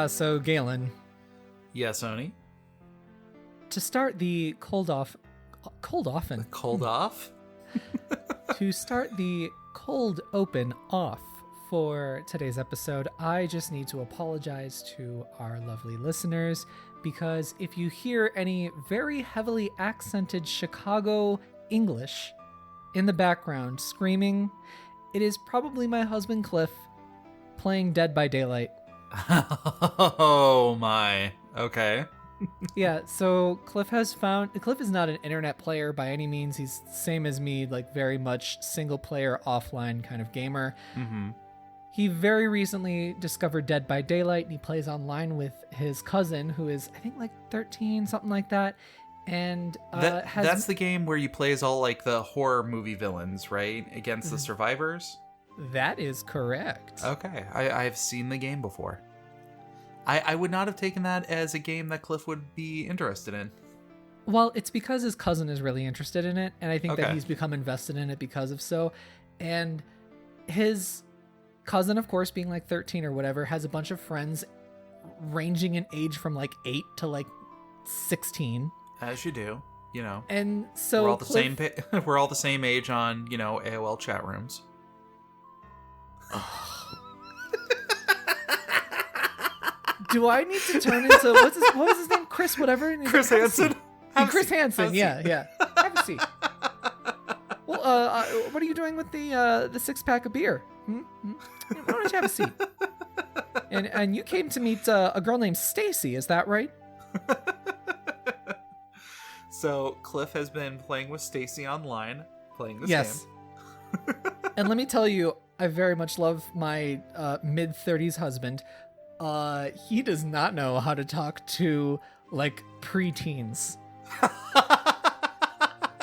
So Galen, Yes, Sony. to start the cold off? To start the cold open off for today's episode, I just need to apologize to our lovely listeners, because if you hear any very heavily accented Chicago English in the background screaming, it is probably my husband Cliff playing Dead by Daylight. Oh my. Okay. Yeah, so Cliff is not an internet player by any means. He's same as me, like very much single player offline kind of gamer. Mm-hmm. He very recently discovered Dead by Daylight, and he plays online with his cousin, who is, I think, like 13, something like that. And that's the game where you play as all like the horror movie villains, right? Against the survivors? That is correct. Okay, I've seen the game before. I would not have taken that as a game that Cliff would be interested in. Well, it's because his cousin is really interested in it, and I think that he's become invested in it because of so. And his cousin, of course, being like 13 or whatever, has a bunch of friends ranging in age from like 8 to like 16. As you do, you know. And so we're all we're all the same age on, you know, AOL chat rooms. Do I need to turn into what was his name? Chris whatever? Chris Hansen. Chris Hansen, yeah. Have a seat. Well, what are you doing with the 6-pack of beer? Why don't you have a seat? And you came to meet a girl named Stacy, is that right? So Cliff has been playing with Stacy online, playing this game. And let me tell you, I very much love my mid-30s husband. He does not know how to talk to like preteens.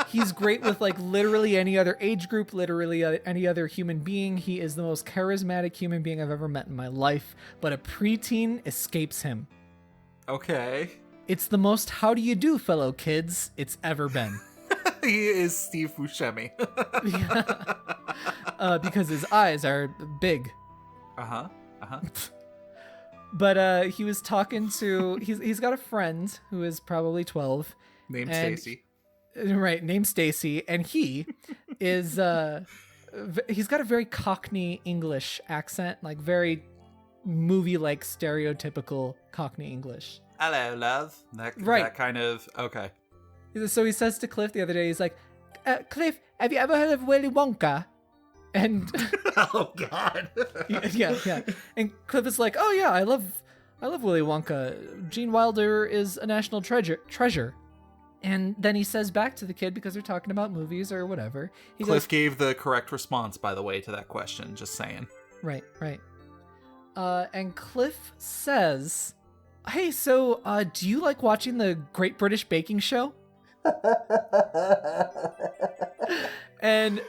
He's great with like literally any other age group, literally any other human being. He is the most charismatic human being I've ever met in my life, but a preteen escapes him. Okay. It's the most how do you do, fellow kids, it's ever been. He is Steve Buscemi. Because his eyes are big. But he was talking to he's got a friend who is probably 12 named Stacy. Right, named Stacy, and he is he's got a very Cockney English accent, like very movie like stereotypical Cockney English. Hello, love. That kind of okay. So he says to Cliff the other day, he's like, Cliff, have you ever heard of Willy Wonka? And oh God. yeah. And Cliff is like, oh yeah, I love Willy Wonka. Gene Wilder is a national treasure. And then he says back to the kid, because they're talking about movies or whatever. Cliff gave the correct response, by the way, to that question. Just saying. Right. And Cliff says, hey, so do you like watching the Great British Baking Show? And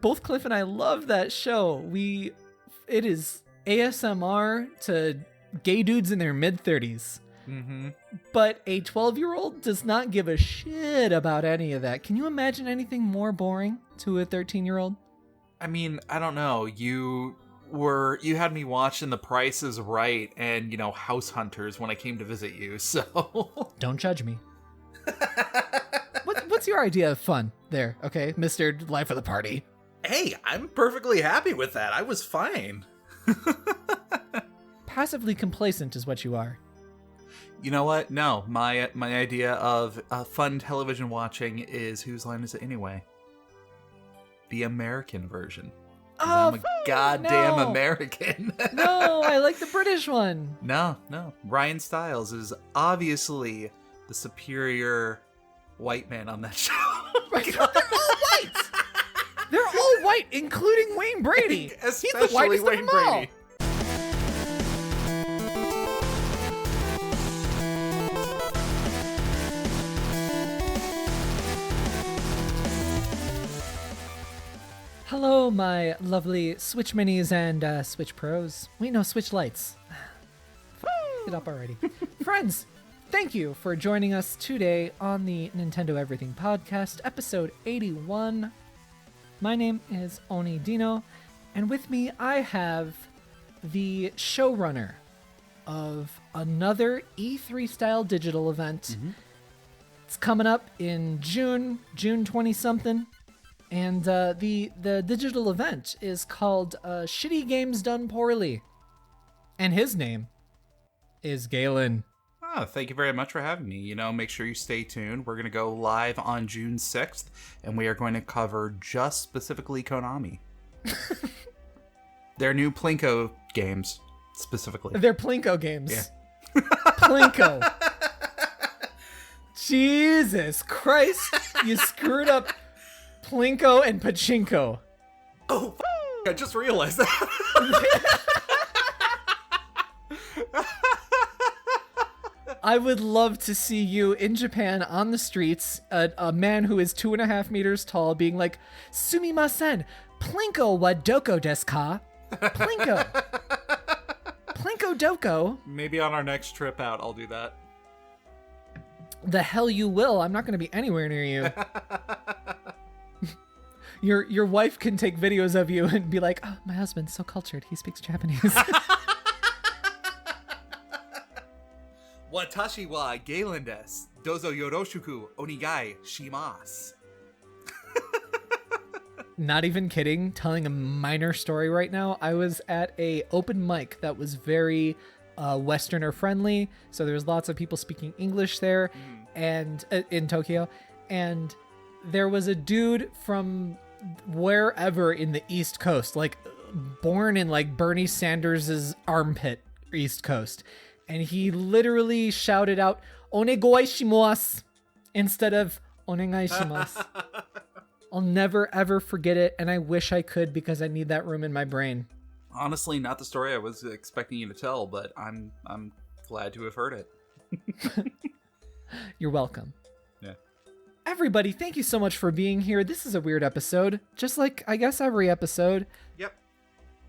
both Cliff and I love that show. It is ASMR to gay dudes in their mid-30s. Mm-hmm. But a 12-year-old does not give a shit about any of that. Can you imagine anything more boring to a 13-year-old? I mean, I don't know. You had me watching The Price is Right and, you know, House Hunters when I came to visit you, so... Don't judge me. What's your idea of fun there, okay, Mr. Life of the Party? Hey, I'm perfectly happy with that. I was fine. Passively complacent is what you are. You know what? No, my idea of fun television watching is Whose Line Is It Anyway? The American version. I'm a goddamn American. No, I like the British one. No. Ryan Stiles is obviously the superior white man on that show. Right, they're all white. They're all white, including Wayne Brady. Especially He's the whitest Wayne of them all. Brady. Hello, my lovely Switch Minis and Switch Pros. Wait, no, Switch Lights. Get up already. Friends, thank you for joining us today on the Nintendo Everything Podcast, episode 81. My name is Dino, and with me I have the showrunner of another E3 style digital event. Mm-hmm. It's coming up in June 20 something. And the digital event is called Shitty Games Done Poorly. And his name is Galen. Oh, thank you very much for having me. Make sure you stay tuned. We're going to go live on June 6th, and we are going to cover just specifically Konami. Their new Plinko games, specifically. They're Plinko games. Yeah. Plinko. Jesus Christ. You screwed up Plinko and Pachinko. Oh, I just realized that. I would love to see you in Japan on the streets, a man who is 2.5 meters tall being like, Sumimasen, Plinko wa doko desu ka? Plinko. Plinko doko? Maybe on our next trip out, I'll do that. The hell you will. I'm not going to be anywhere near you. Your wife can take videos of you and be like, oh, my husband's so cultured. He speaks Japanese. Watashi wa Galen desu. Dozo yoroshiku onigai shimasu. Not even kidding. Telling a minor story right now. I was at a open mic that was very Westerner friendly. So there was lots of people speaking English there and in Tokyo. And there was a dude from wherever in the East Coast, like born in like Bernie Sanders's armpit, East Coast. And he literally shouted out, "Onegai shimasu," instead of "Onegai shimasu." I'll never, ever forget it, and I wish I could because I need that room in my brain. Honestly, not the story I was expecting you to tell, but I'm glad to have heard it. You're welcome. Yeah. Everybody, thank you so much for being here. This is a weird episode, just like, I guess, every episode. Yep.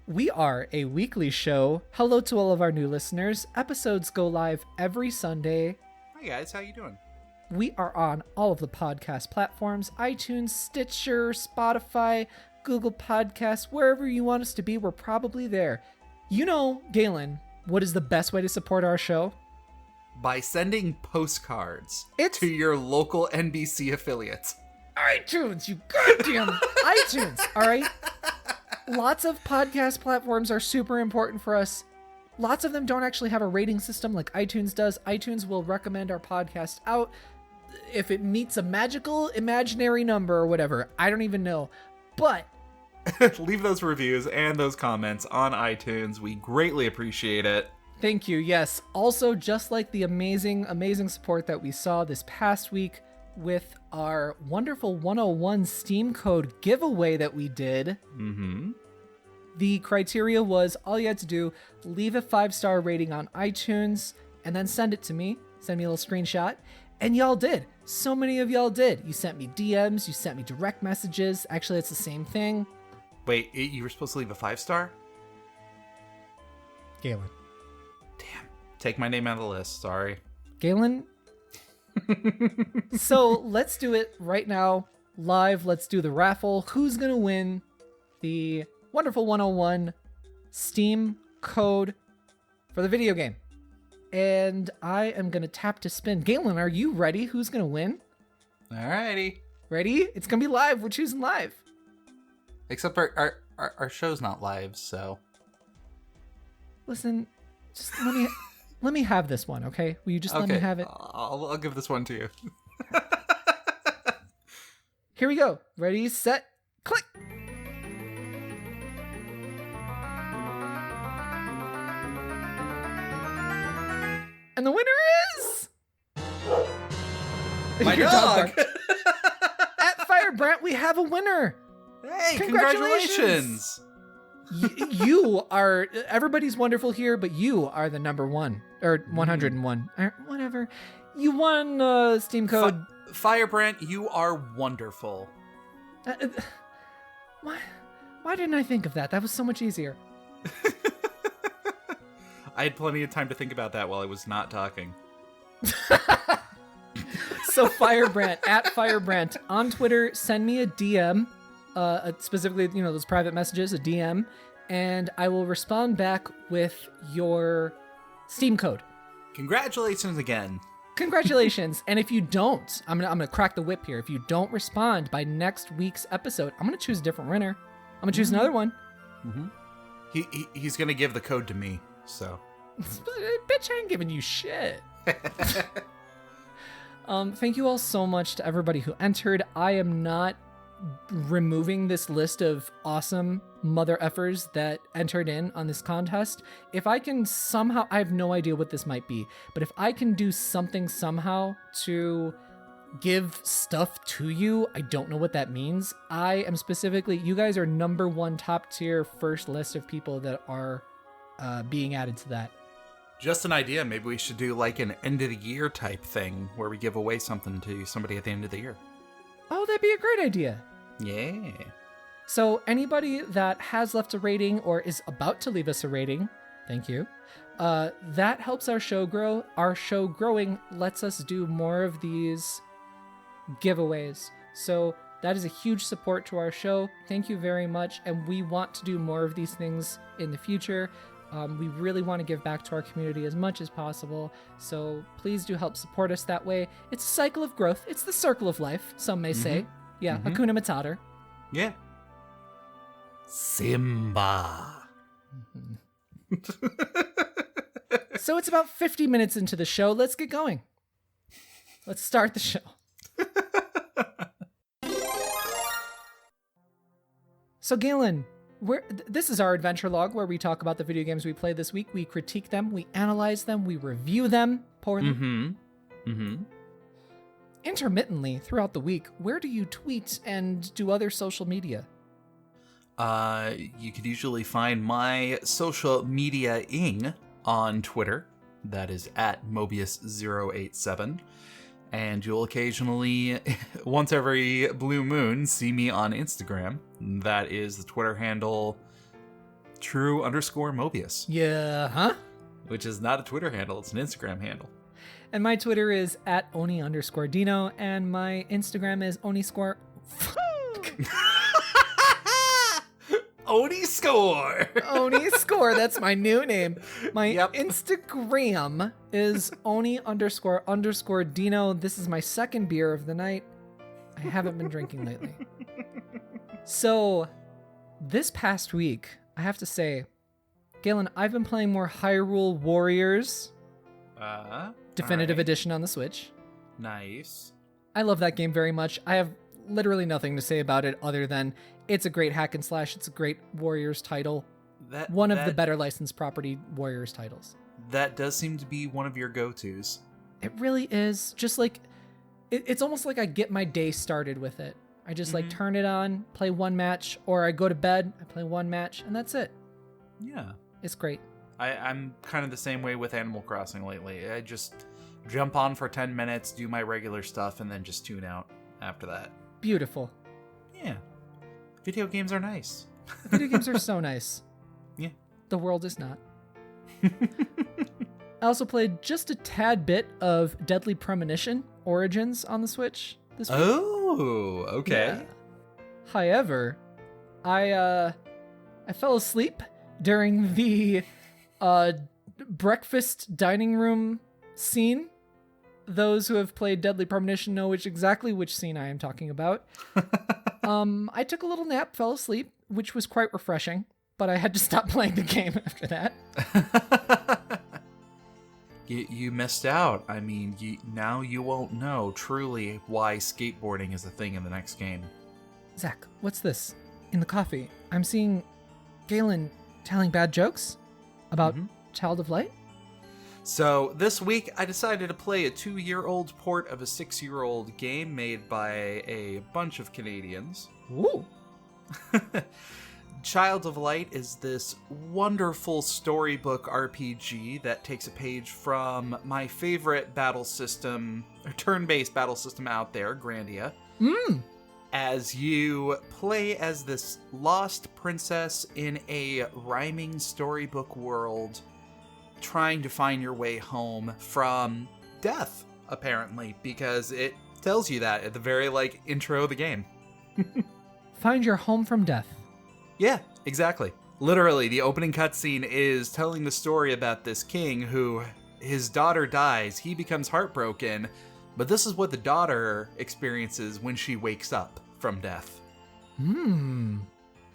We are a weekly show. Hello to all of our new listeners. Episodes go live every Sunday. Hi guys, how you doing? We are on all of the podcast platforms, iTunes, Stitcher, Spotify, Google Podcasts, wherever you want us to be, we're probably there. Galen, what is the best way to support our show? By sending postcards to your local NBC affiliates. iTunes, you goddamn iTunes, all right? Lots of podcast platforms are super important for us. Lots of them don't actually have a rating system like iTunes does. iTunes will recommend our podcast out if it meets a magical imaginary number or whatever. I don't even know. But leave those reviews and those comments on iTunes. We greatly appreciate it. Thank you. Yes. Also, just like the amazing, amazing support that we saw this past week with our wonderful 101 Steam code giveaway that we did. Mm-hmm. The criteria was all you had to do, leave a 5-star rating on iTunes and then send it to me. Send me a little screenshot. And y'all did. So many of y'all did. You sent me DMs. You sent me direct messages. Actually, it's the same thing. Wait, you were supposed to leave a 5-star? Galen. Damn. Take my name out of the list. Sorry. Galen. So let's do it right now. Live. Let's do the raffle. Who's going to win the wonderful 101 Steam code for the video game? And I am going to tap to spin. Galen, are you ready? Who's going to win? Alrighty. Ready? It's going to be live. We're choosing live. Except our show's not live, so. Listen, just let me have this one, okay? Will you just let me have it? I'll give this one to you. Here we go. Ready, set, click. And the winner is my dog. At Fire Brant, we have a winner. Hey, congratulations. You are, everybody's wonderful here, but you are the number one, or 101, or whatever. You won Steam code. Firebrand, you are wonderful. Why didn't I think of that? That was so much easier. I had plenty of time to think about that while I was not talking. So Firebrand, at Firebrand on Twitter, send me a DM, specifically, those private messages, a DM, and I will respond back with your Steam code. Congratulations again. Congratulations. And if you don't, I'm gonna crack the whip here. If you don't respond by next week's episode, I'm gonna choose a different winner. I'm gonna choose another one. Mm-hmm. He's gonna give the code to me, so. Bitch, I ain't giving you shit. Thank you all so much to everybody who entered. I am not removing this list of awesome mother effers that entered in on this contest. If I can somehow, I have no idea what this might be, but if I can do something somehow to give stuff to you, I don't know what that means. I am specifically, you guys are number one top tier first list of people that are being added to that. Just an idea. Maybe we should do like an end of the year type thing where we give away something to somebody at the end of the year. Oh, that'd be a great idea. Yeah. So anybody that has left a rating or is about to leave us a rating, thank you. That helps our show grow. Our show growing lets us do more of these giveaways. So that is a huge support to our show. Thank you very much. And we want to do more of these things in the future. We really want to give back to our community as much as possible. So please do help support us that way. It's a cycle of growth. It's the circle of life, some may say. Yeah, Hakuna Matata. Yeah. Simba. So it's about 50 minutes into the show. Let's get going. Let's start the show. So Galen, this is our adventure log where we talk about the video games we played this week. We critique them, we analyze them, we review them poorly. Intermittently throughout the week, where do you tweet and do other social media? You could usually find my social media-ing on Twitter. That is at Mobius087. And you'll occasionally, once every blue moon, see me on Instagram. That is the Twitter handle true_Mobius. Yeah, huh? Which is not a Twitter handle, it's an Instagram handle. And my Twitter is at Oni_Dino, and my Instagram is Oni_. Oni Score! Oni Score, that's my new name. My Instagram is Oni__Dino. This is my second beer of the night. I haven't been drinking lately. So, this past week, I have to say, Galen, I've been playing more Hyrule Warriors. Definitive Edition on the Switch. Nice. I love that game very much. I have literally nothing to say about it other than it's a great hack and slash. It's a great Warriors title. One of the better licensed property Warriors titles. That does seem to be one of your go-tos. It really is. Just like, it's almost like I get my day started with it. I just like turn it on, play one match, or I go to bed, I play one match, and that's it. Yeah. It's great. I'm kind of the same way with Animal Crossing lately. I just jump on for 10 minutes, do my regular stuff, and then just tune out after that. Beautiful. Yeah. Video games are nice. Video games are so nice. Yeah. The world is not. I also played just a tad bit of Deadly Premonition Origins on the Switch this week. Oh, okay. Yeah. However, I fell asleep during the breakfast dining room scene. Those who have played Deadly Premonition know exactly which scene I am talking about. I took a little nap, fell asleep, which was quite refreshing, but I had to stop playing the game after that. You missed out. I mean, now you won't know truly why skateboarding is a thing in the next game. Zach, what's this? In the coffee, I'm seeing Galen telling bad jokes about Child of Light? So, this week, I decided to play a 2-year-old port of a 6-year-old game made by a bunch of Canadians. Ooh! Child of Light is this wonderful storybook RPG that takes a page from my favorite battle system, or turn-based battle system out there, Grandia. As you play as this lost princess in a rhyming storybook world, trying to find your way home from death, apparently, because it tells you that at the very, intro of the game. Find your home from death. Yeah, exactly. Literally, the opening cutscene is telling the story about this king who, his daughter dies, he becomes heartbroken, but this is what the daughter experiences when she wakes up from death.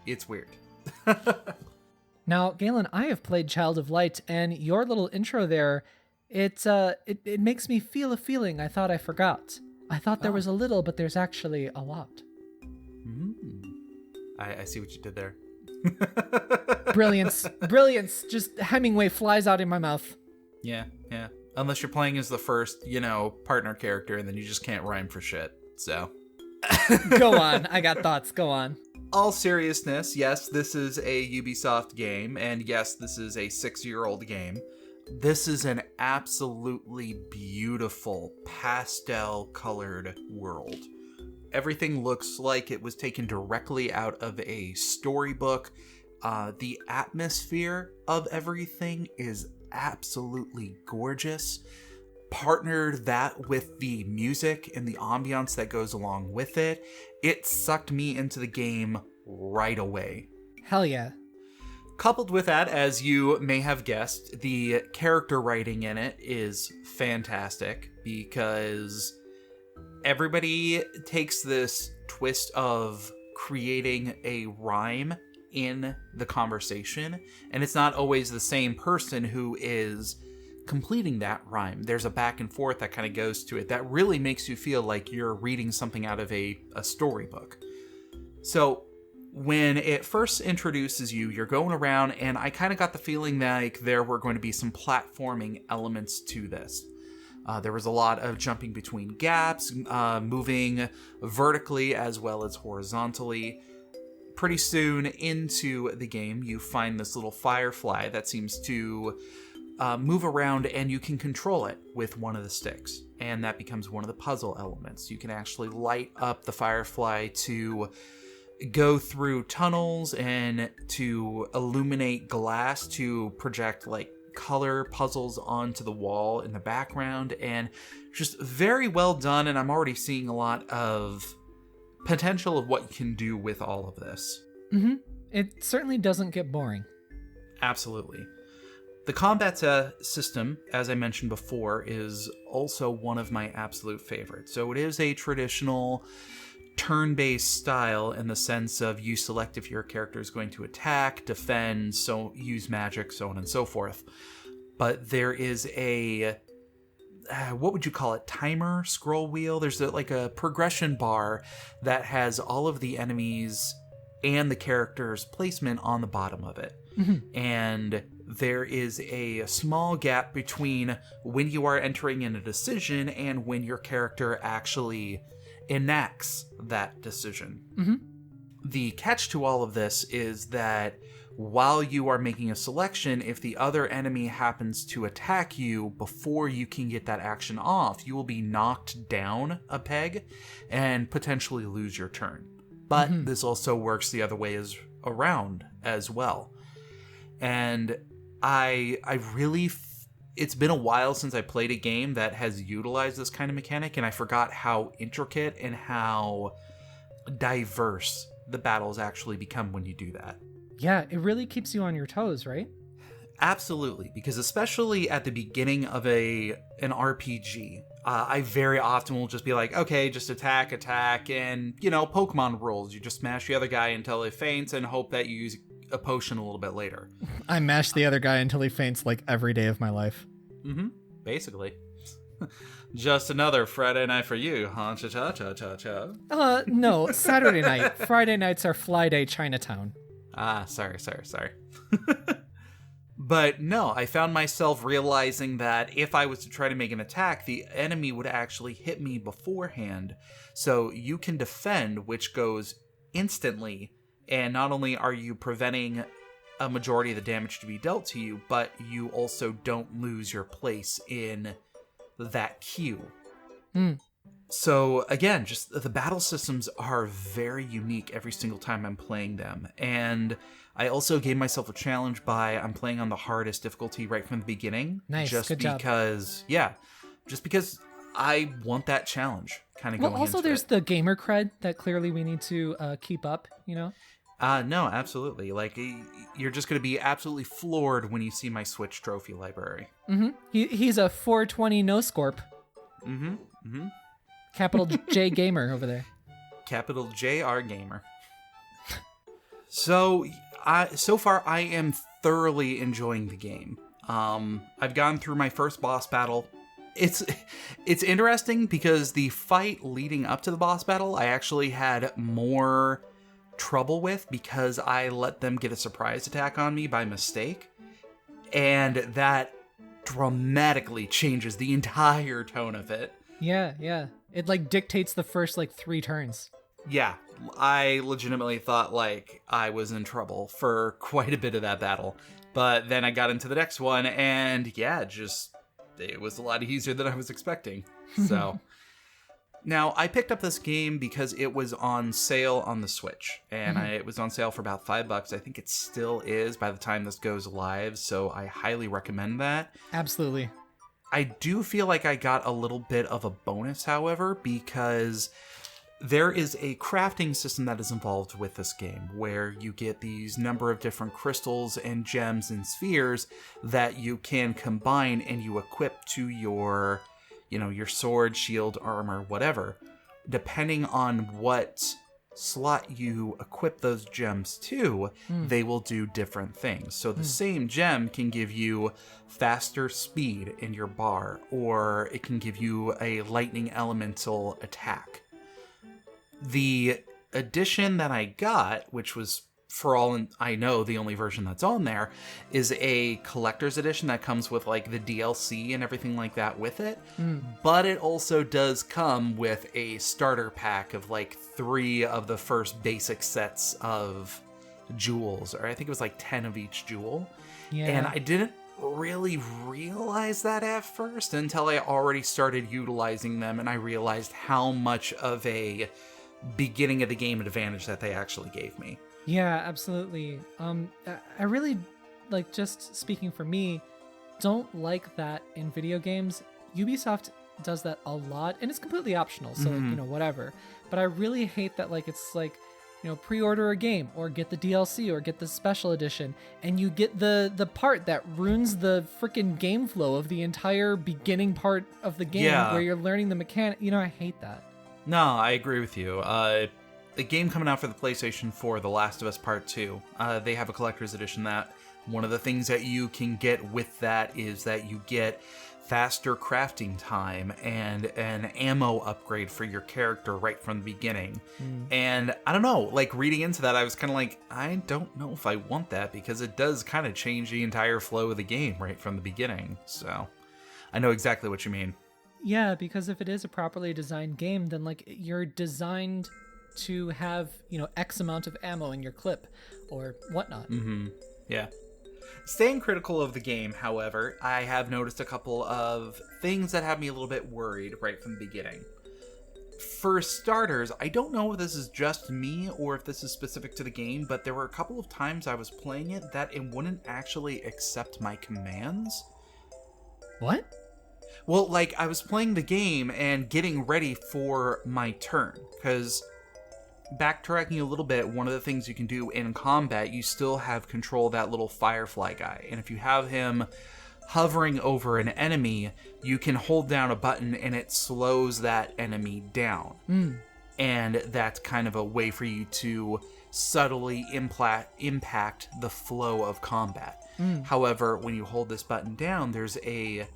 It's weird. Now, Galen, I have played Child of Light, and your little intro there, it makes me feel a feeling I thought I forgot. I thought there was a little, but there's actually a lot. I see what you did there. Brilliance. Brilliance. Just Hemingway flies out in my mouth. Yeah. Unless you're playing as the first, partner character, and then you just can't rhyme for shit. So. Go on. I got thoughts. Go on. All seriousness, yes, this is a Ubisoft game, and yes, this is a 6-year-old game. This is an absolutely beautiful pastel-colored world. Everything looks like it was taken directly out of a storybook. The atmosphere of everything is absolutely gorgeous. Partnered that with the music and the ambiance that goes along with it, it sucked me into the game right away. Hell yeah. Coupled with that, as you may have guessed, the character writing in it is fantastic because everybody takes this twist of creating a rhyme in the conversation, and it's not always the same person who is completing that rhyme. There's a back and forth that kind of goes to it that really makes you feel like you're reading something out of a storybook. So when it first introduces you, you're going around, and I kind of got the feeling like there were going to be some platforming elements to this. There was a lot of jumping between gaps, moving vertically as well as horizontally. Pretty soon into the game, you find this little firefly that seems to move around, and you can control it with one of the sticks. And that becomes one of the puzzle elements. You can actually light up the firefly to go through tunnels and to illuminate glass to project like color puzzles onto the wall in the background, and just very well done. And I'm already seeing a lot of potential of what you can do with all of this. It certainly doesn't get boring. Absolutely. The combat system, as I mentioned before, is also one of my absolute favorites. So it is a traditional turn-based style in the sense of you select if your character is going to attack, defend, so use magic, so on and so forth. But there is a, what would you call it, timer, scroll wheel? There's like a progression bar that has all of the enemies and the character's placement on the bottom of it. And there is a small gap between when you are entering in a decision and when your character actually enacts that decision. The catch to all of this is that while you are making a selection, if the other enemy happens to attack you before you can get that action off, you will be knocked down a peg and potentially lose your turn. But this also works the other way around as well. And I really, it's been a while since I played a game that has utilized this kind of mechanic, and I forgot how intricate and how diverse the battles actually become when you do that. Yeah, it really keeps you on your toes, right? Absolutely, because especially at the beginning of an RPG, I very often will just be like, okay, just attack, and, Pokemon rules. You just smash the other guy until he faints and hope that you use a potion a little bit later. I mash the other guy until he faints like every day of my life. Basically. Just another Friday night for you, huh? Cha-cha-cha-cha-cha. No, Saturday night. Friday nights are Fly Day Chinatown. Sorry. But no, I found myself realizing that if I was to try to make an attack, the enemy would actually hit me beforehand. So you can defend, which goes instantly, and not only are you preventing a majority of the damage to be dealt to you, but you also don't lose your place in that queue. So again, just the battle systems are very unique every single time I'm playing them. And I also gave myself a challenge by I'm playing on the hardest difficulty right from the beginning. Nice, good job. Just because I want that challenge kind of going into it. Well, also there's the gamer cred that clearly we need to keep up, No, absolutely. Like, you're just going to be absolutely floored when you see my Switch trophy library. Mm-hmm. He's a 420 no scorp. Mm-hmm. Mm-hmm. Capital J gamer over there. Capital JR gamer. So far I am thoroughly enjoying the game. I've gone through my first boss battle. It's interesting because the fight leading up to the boss battle, I actually had more trouble with because I let them get a surprise attack on me by mistake. And that dramatically changes the entire tone of it. Yeah. It like dictates the first like 3 turns. Yeah, I legitimately thought like I was in trouble for quite a bit of that battle. But then I got into the next one and yeah, it was a lot easier than I was expecting. So now I picked up this game because it was on sale on the Switch and it was on sale for about $5. I think it still is by the time this goes live. So I highly recommend that. Absolutely. I do feel like I got a little bit of a bonus, however, because there is a crafting system that is involved with this game where you get these number of different crystals and gems and spheres that you can combine and you equip to your, your sword, shield, armor, whatever. Depending on what slot you equip those gems to, they will do different things. So the same gem can give you faster speed in your bar, or it can give you a lightning elemental attack. The edition that I got, which was, for all I know, the only version that's on there, is a collector's edition that comes with like the DLC and everything like that with it. But it also does come with a starter pack of like 3 of the first basic sets of jewels, or I think it was like 10 of each jewel. Yeah. And I didn't really realize that at first until I already started utilizing them, and I realized how much of a beginning of the game advantage that they actually gave me. Yeah, absolutely. I really, like, just speaking for me, don't like that in video games. Ubisoft does that a lot, and it's completely optional, so like, whatever. But I really hate that, like, it's like, pre-order a game or get the DLC or get the special edition, and you get the part that ruins the freaking game flow of the entire beginning part of the game where you're learning the mechanic. I hate that. No, I agree with you. The game coming out for the PlayStation 4, The Last of Us Part 2, they have a collector's edition that one of the things that you can get with that is that you get faster crafting time and an ammo upgrade for your character right from the beginning. And I don't know, like reading into that, I was kind of like, I don't know if I want that because it does kind of change the entire flow of the game right from the beginning. So I know exactly what you mean. Yeah, because if it is a properly designed game, then like you're designed to have, X amount of ammo in your clip or whatnot. Yeah. Staying critical of the game, however, I have noticed a couple of things that have me a little bit worried right from the beginning. For starters, I don't know if this is just me or if this is specific to the game, but there were a couple of times I was playing it that it wouldn't actually accept my commands. What? Well, like, I was playing the game and getting ready for my turn, because backtracking a little bit, one of the things you can do in combat, you still have control of that little firefly guy, and if you have him hovering over an enemy, you can hold down a button and it slows that enemy down. And that's kind of a way for you to subtly impact the flow of combat. However, when you hold this button down, there's a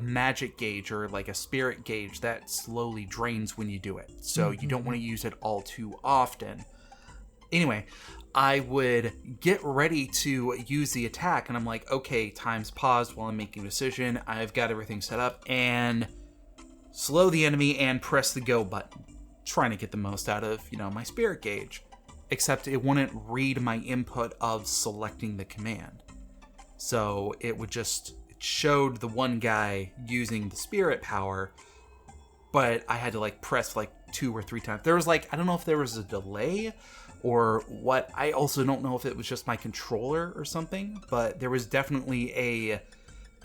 magic gauge or like a spirit gauge that slowly drains when you do it. So you don't want to use it all too often. Anyway, I would get ready to use the attack and I'm like, okay, time's paused while I'm making a decision. I've got everything set up and slow the enemy and press the go button. Trying to get the most out of, my spirit gauge. Except it wouldn't read my input of selecting the command. So it would just showed the one guy using the spirit power, but I had to press 2 or 3 times. There was I don't know if there was a delay or what. I also don't know if it was just my controller or something, but there was definitely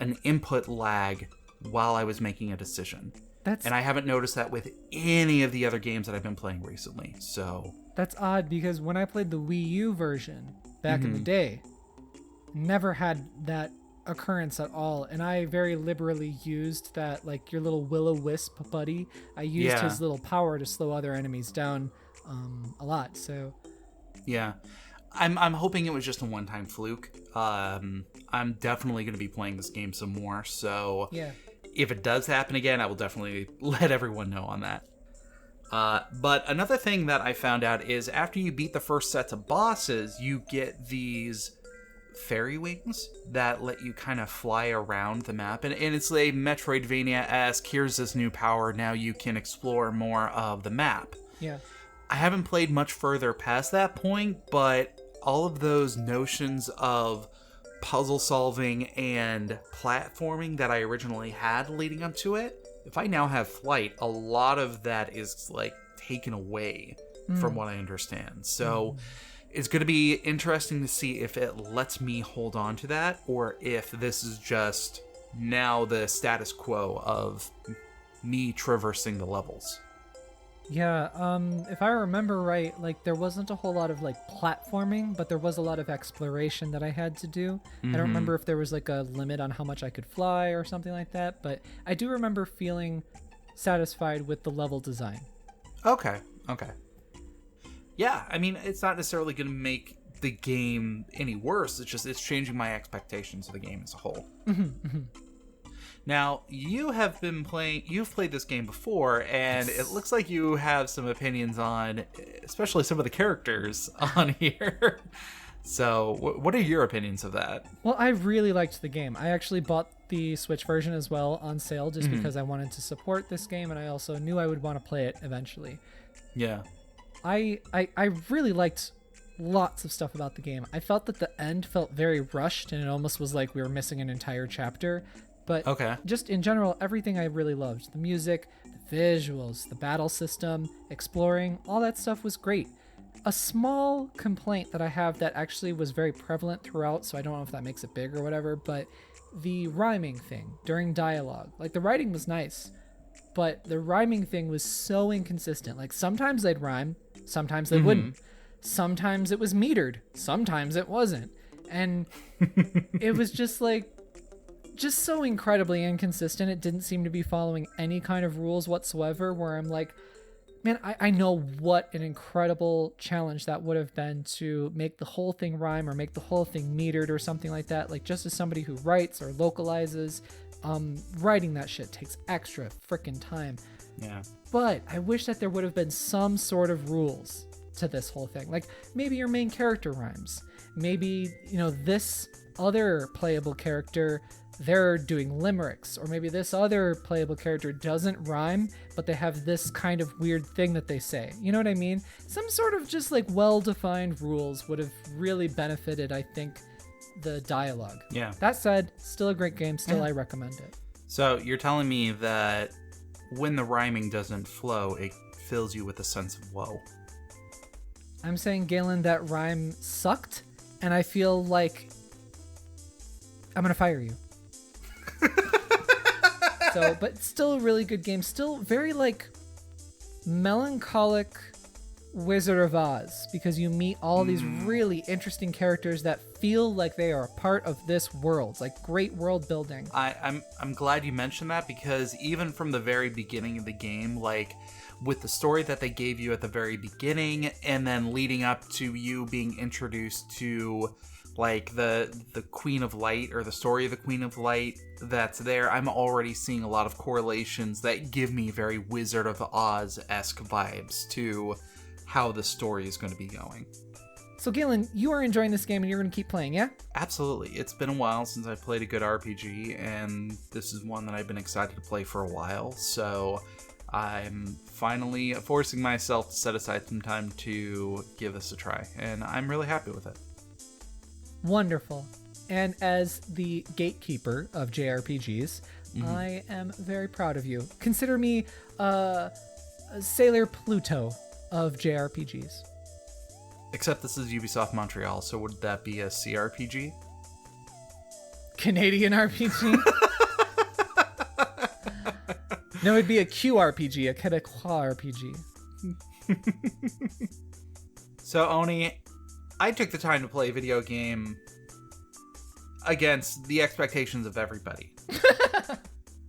an input lag while I was making a decision. And I haven't noticed that with any of the other games that I've been playing recently. So That's odd because when I played the Wii U version back in the day, never had that occurrence at all, and I very liberally used that, like, your little will-o-wisp buddy. I used his little power to slow other enemies down a lot. So yeah, I'm hoping it was just a one-time fluke. I'm definitely going to be playing this game some more, so yeah, if it does happen again, I will definitely let everyone know on that. But another thing that I found out is after you beat the first sets of bosses, you get these fairy wings that let you kind of fly around the map. And it's a Metroidvania-esque, here's this new power, now you can explore more of the map. yeah. I haven't played much further past that point, but all of those notions of puzzle solving and platforming that I originally had leading up to it, if I now have flight, a lot of that is like taken away from what I understand. So it's going to be interesting to see if it lets me hold on to that, or if this is just now the status quo of me traversing the levels. Yeah, if I remember right, like, there wasn't a whole lot of, like, platforming, but there was a lot of exploration that I had to do. I don't remember if there was, like, a limit on how much I could fly or something like that, but I do remember feeling satisfied with the level design. Okay. Yeah, I mean, it's not necessarily going to make the game any worse. It's changing my expectations of the game as a whole. Now, you've played this game before, and it looks like you have some opinions on, especially some of the characters on here. So, what are your opinions of that? Well, I really liked the game. I actually bought the Switch version as well on sale just because I wanted to support this game, and I also knew I would want to play it eventually. Yeah. I really liked lots of stuff about the game. I felt that the end felt very rushed, and it almost was like we were missing an entire chapter. But just in general, everything I really loved. The music, the visuals, the battle system, exploring, all that stuff was great. A small complaint that I have that actually was very prevalent throughout, so I don't know if that makes it big or whatever, but the rhyming thing during dialogue. Like, the writing was nice, but the rhyming thing was so inconsistent. Like, sometimes they'd rhyme, sometimes they wouldn't. Sometimes it was metered, sometimes it wasn't. And it was just like, just so incredibly inconsistent. It didn't seem to be following any kind of rules whatsoever, where I'm like, man, I know what an incredible challenge that would have been to make the whole thing rhyme or make the whole thing metered or something like that. Like, just as somebody who writes or localizes, writing that shit takes extra freaking time. Yeah. But I wish that there would have been some sort of rules to this whole thing. Like, maybe your main character rhymes. Maybe, this other playable character, they're doing limericks, or maybe this other playable character doesn't rhyme, but they have this kind of weird thing that they say. You know what I mean? Some sort of just like well-defined rules would have really benefited, I think, the dialogue. Yeah. That said, still a great game. Still, I recommend it. So you're telling me that when the rhyming doesn't flow, it fills you with a sense of woe. I'm saying, Galen, that rhyme sucked, and I feel like I'm gonna fire you. So, but still a really good game. Still very, like, melancholic Wizard of Oz, because you meet all these really interesting characters that feel like they are a part of this world. Like, great world building. I'm glad you mentioned that, because even from the very beginning of the game, like, with the story that they gave you at the very beginning, and then leading up to you being introduced to, like, the Queen of Light, or the story of the Queen of Light that's there, I'm already seeing a lot of correlations that give me very Wizard of Oz-esque vibes to how the story is going to be going. So, Galen, you are enjoying this game and you're going to keep playing, yeah? Absolutely. It's been a while since I played a good RPG, and this is one that I've been excited to play for a while, so I'm finally forcing myself to set aside some time to give this a try, and I'm really happy with it. Wonderful. And as the gatekeeper of JRPGs, I am very proud of you. Consider me a Sailor Pluto of JRPGs. Except this is Ubisoft Montreal, so would that be a CRPG? Canadian RPG? No, it'd be a QRPG, a Quebecois RPG. So, Oni, I took the time to play a video game against the expectations of everybody.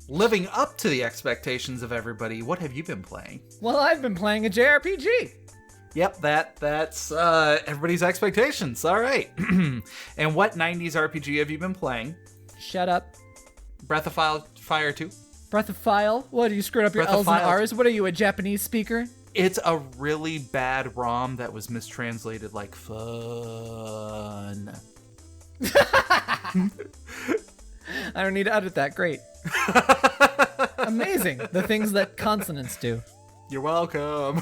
Living up to the expectations of everybody, what have you been playing? Well, I've been playing a JRPG. Yep, that's everybody's expectations. All right. And what 90s RPG have you been playing? Shut up. Breath of Fire 2? Breath of Fire? What, you screwed up your L's and R's? What are you, a Japanese speaker? It's a really bad ROM that was mistranslated like fun. I don't need to edit that. Great. Amazing. The things that consonants do. You're welcome.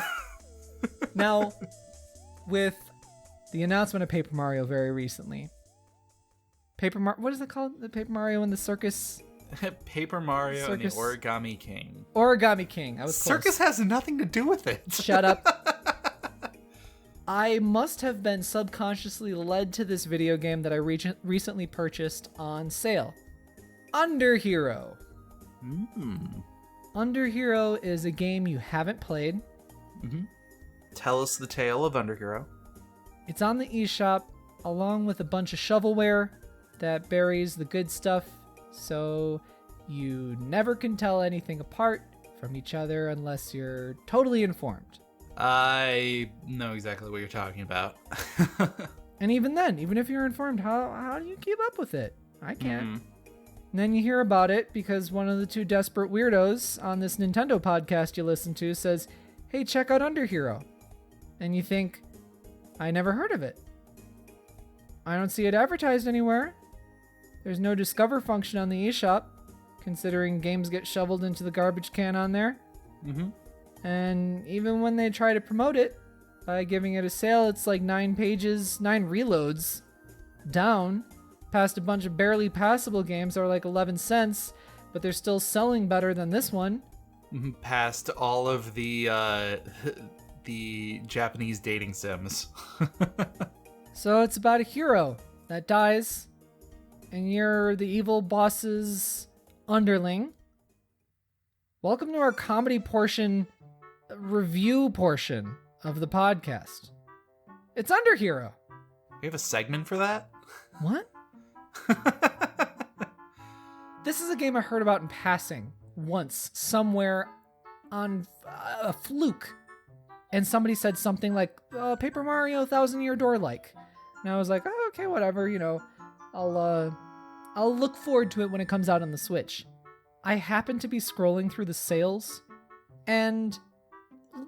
Now, with the announcement of Paper Mario very recently, what is it called? The Paper Mario and the Circus? Paper Mario Circus? And the Origami King. Origami King. I was close. Circus has nothing to do with it. Shut up. I must have been subconsciously led to this video game that I recently purchased on sale. Underhero. Underhero is a game you haven't played. Mm-hmm. Tell us the tale of Underhero. It's on the eShop along with a bunch of shovelware that buries the good stuff, so you never can tell anything apart from each other unless you're totally informed. I know exactly what you're talking about. And even then, even if you're informed, how do you keep up with it? I can't. Mm-hmm. And then you hear about it because one of the two desperate weirdos on this Nintendo podcast you listen to says, hey, check out Underhero. And you think, I never heard of it. I don't see it advertised anywhere. There's no discover function on the eShop, considering games get shoveled into the garbage can on there. Mm-hmm. And even when they try to promote it by giving it a sale, it's like 9 pages, 9 reloads down past a bunch of barely passable games that are like 11 cents, but they're still selling better than this one. Past all of the Japanese dating sims. So it's about a hero that dies, and you're the evil boss's underling. Welcome to our comedy review portion of the podcast. It's Underhero. We have a segment for that? What? This is a game I heard about in passing once, somewhere on a fluke. And somebody said something like, Paper Mario 1000-Year Door-like. And I was like, oh, okay, whatever, I'll look forward to it when it comes out on the Switch. I happened to be scrolling through the sales, and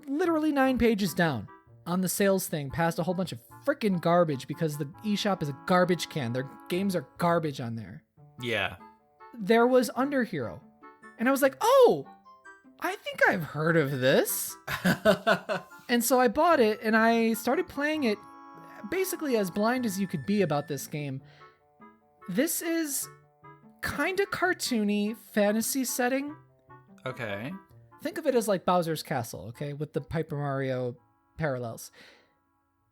literally 9 pages down on the sales thing, past a whole bunch of freaking garbage because the eShop is a garbage can. Their games are garbage on there. Yeah. There was Underhero. And I was like, oh, I think I've heard of this. And so I bought it and I started playing it basically as blind as you could be about this game. This is kind of cartoony fantasy setting. Okay. Think of it as like Bowser's Castle, okay, with the Paper Mario parallels.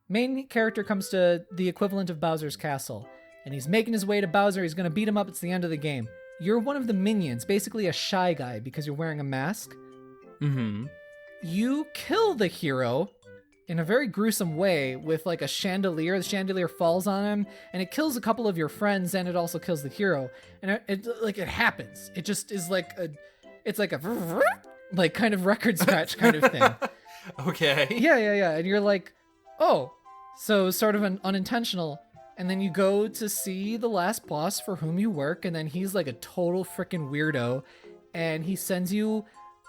Main character comes to the equivalent of Bowser's Castle, and he's making his way to Bowser. He's going to beat him up. It's the end of the game. You're one of the minions, basically a shy guy because you're wearing a mask. Mm-hmm. You kill the hero in a very gruesome way with like a chandelier. The chandelier falls on him, and it kills a couple of your friends, and it also kills the hero. And it happens. It just is like it's like a like kind of record scratch kind of thing. Okay. Yeah. And you're like, oh, so sort of an unintentional. And then you go to see the last boss for whom you work, and then he's like a total freaking weirdo, and he sends you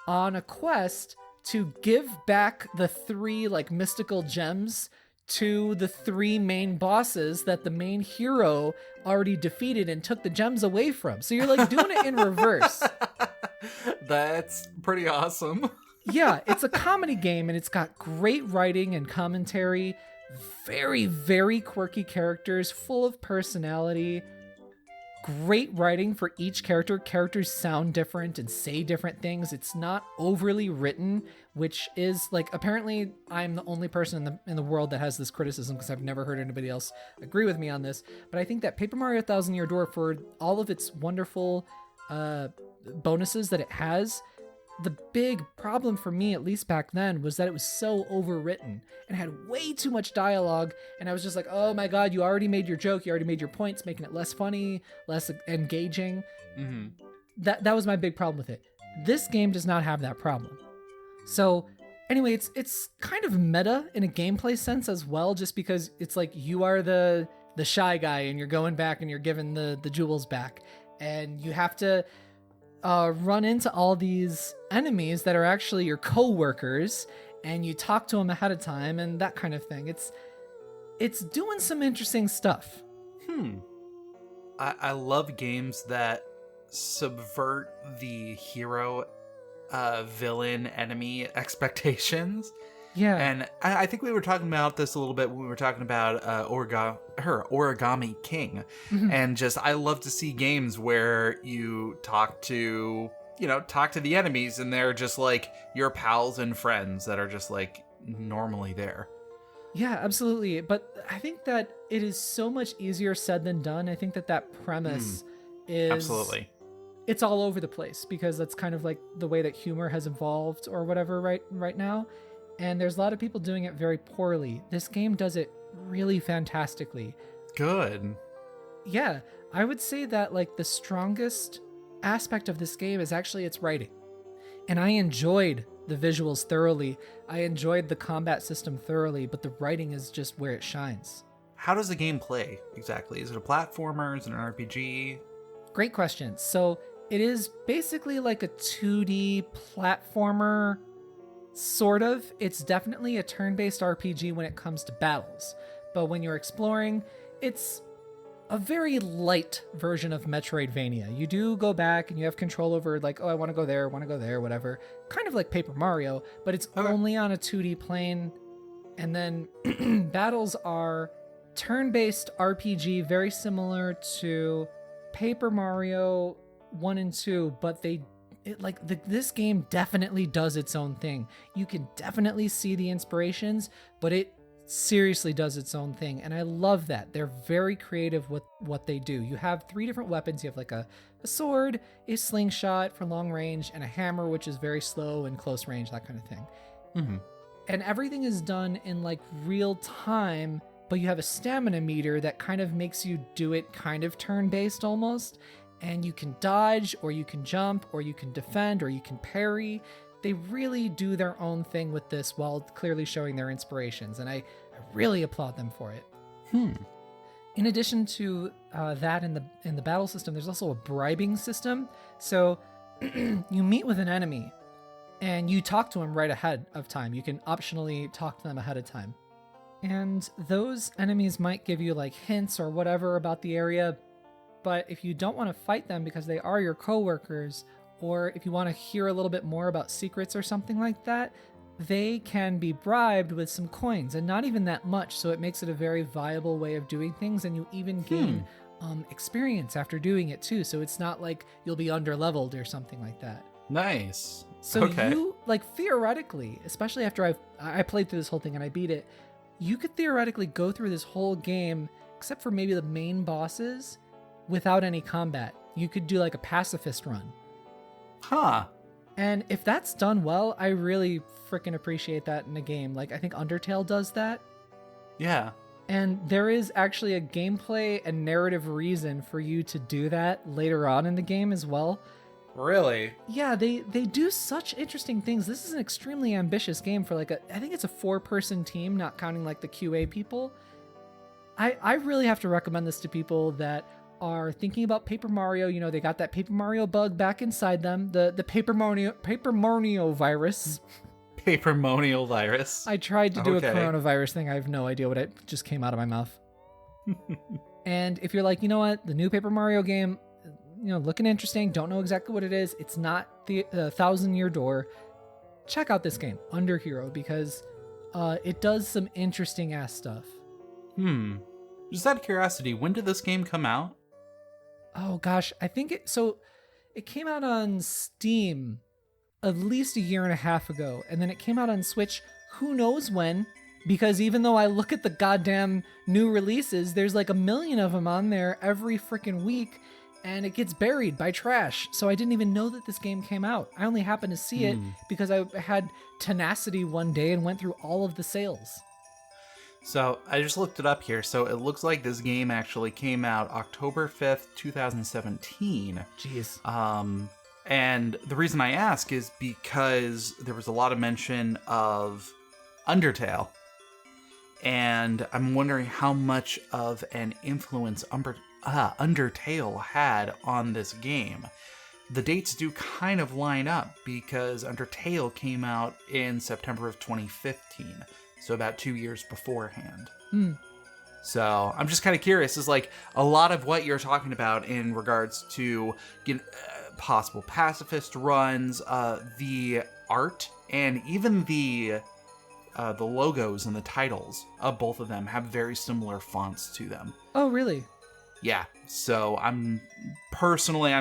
on a quest to give back the 3 like mystical gems to the 3 main bosses that the main hero already defeated and took the gems away from. So you're like doing it in reverse. That's pretty awesome. Yeah, it's a comedy game, and it's got great writing and commentary. Very, very quirky characters, full of personality. Great writing for each character. Characters sound different and say different things. It's not overly written, which is like, apparently I'm the only person in the world that has this criticism because I've never heard anybody else agree with me on this. But I think that Paper Mario 1000-Year Door, for all of its wonderful bonuses that it has, the big problem for me, at least back then, was that it was so overwritten and had way too much dialogue. And I was just like, oh my God, you already made your joke. You already made your points, making it less funny, less engaging. Mm-hmm. That was my big problem with it. This game does not have that problem. So anyway, it's kind of meta in a gameplay sense as well, just because it's like you are the shy guy and you're going back and you're giving the jewels back. And you have to run into all these enemies that are actually your co-workers, and you talk to them ahead of time and that kind of thing. It's doing some interesting stuff. I love games that subvert the hero villain enemy expectations. Yeah. And I think we were talking about this a little bit when we were talking about Origami King. Mm-hmm. And just, I love to see games where you talk to the enemies and they're just like your pals and friends that are just like normally there. Yeah, absolutely. But I think that it is so much easier said than done. I think that premise is... Absolutely. It's all over the place because that's kind of like the way that humor has evolved or whatever right now. And there's a lot of people doing it very poorly. This game does it really fantastically. Good. Yeah, I would say that like the strongest aspect of this game is actually its writing. And I enjoyed the visuals thoroughly. I enjoyed the combat system thoroughly, but the writing is just where it shines. How does the game play exactly? Is it a platformer? Is it an RPG? Great question. So it is basically like a 2D platformer. Sort of. It's definitely a turn-based RPG when it comes to battles. But when you're exploring, it's a very light version of Metroidvania. You do go back and you have control over like, oh, I want to go there, whatever. Kind of like Paper Mario, but it's only on a 2D plane. And then battles are turn-based RPG, very similar to Paper Mario 1 and 2, but this game definitely does its own thing. You can definitely see the inspirations, but it seriously does its own thing. And I love that. They're very creative with what they do. You have 3 different weapons. You have like a sword, a slingshot for long range, and a hammer, which is very slow and close range, that kind of thing. Mm-hmm. And everything is done in like real time, but you have a stamina meter that kind of makes you do it kind of turn-based almost. And you can dodge, or you can jump, or you can defend, or you can parry. They really do their own thing with this while clearly showing their inspirations, and I really applaud them for it. In addition to that in the battle system, there's also a bribing system. So you meet with an enemy, and you talk to him right ahead of time. You can optionally talk to them ahead of time. And those enemies might give you like hints or whatever about the area. But if you don't want to fight them because they are your coworkers, or if you want to hear a little bit more about secrets or something like that, they can be bribed with some coins, and not even that much. So it makes it a very viable way of doing things, and you even gain experience after doing it too. So it's not like you'll be under-leveled or something like that. Nice. So you, like, theoretically, especially after I played through this whole thing and I beat it, you could theoretically go through this whole game, except for maybe the main bosses, without any combat. You could do like a pacifist run. Huh. And if that's done well, I really freaking appreciate that in a game. Like, I think Undertale does that. Yeah. And there is actually a gameplay and narrative reason for you to do that later on in the game as well. Really? Yeah, they do such interesting things. This is an extremely ambitious game for like I think it's a 4-person team, not counting like the QA people. I really have to recommend this to people that are thinking about Paper Mario. You know, they got that Paper Mario bug back inside them, the Paper Mario virus. Papermonial virus. I tried to do a coronavirus thing. I have no idea what it just came out of my mouth. And if you're like, you know what, the new Paper Mario game, you know, looking interesting, don't know exactly what it is, it's not the 1,000-Year Door, check out this game, Underhero, because it does some interesting ass stuff. Just out of curiosity, when did this game come out? Oh gosh, I think it came out on Steam at least a year and a half ago, and then it came out on Switch who knows when, because even though I look at the goddamn new releases, there's like 1 million of them on there every freaking week, and it gets buried by trash. So I didn't even know that this game came out. I only happened to see it because I had Tenacity one day and went through all of the sales. So I just looked it up here. So it looks like this game actually came out October 5th, 2017. Jeez. And the reason I ask is because there was a lot of mention of Undertale. And I'm wondering how much of an influence Undertale had on this game. The dates do kind of line up because Undertale came out in September of 2015. So about 2 years beforehand. So I'm just kind of curious. Is like a lot of what you're talking about in regards to possible pacifist runs, the art, and even the logos and the titles of both of them have very similar fonts to them. Oh, really? Yeah. So I'm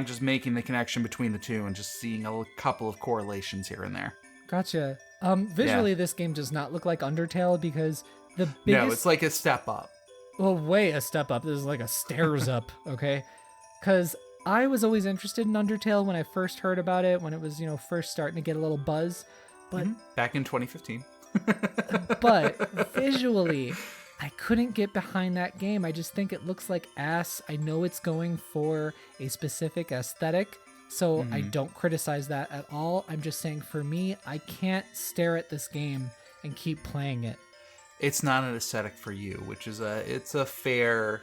just making the connection between the two and just seeing a couple of correlations here and there. Gotcha. Visually, This game does not look like Undertale because the biggest... No, it's like a step up. Well, way a step up. This is like a stairs up, okay? Because I was always interested in Undertale when I first heard about it, when it was, first starting to get a little buzz. But back in 2015. But visually, I couldn't get behind that game. I just think it looks like ass. I know it's going for a specific aesthetic, so I don't criticize that at all. I'm just saying for me, I can't stare at this game and keep playing it. It's not an aesthetic for you, which is a fair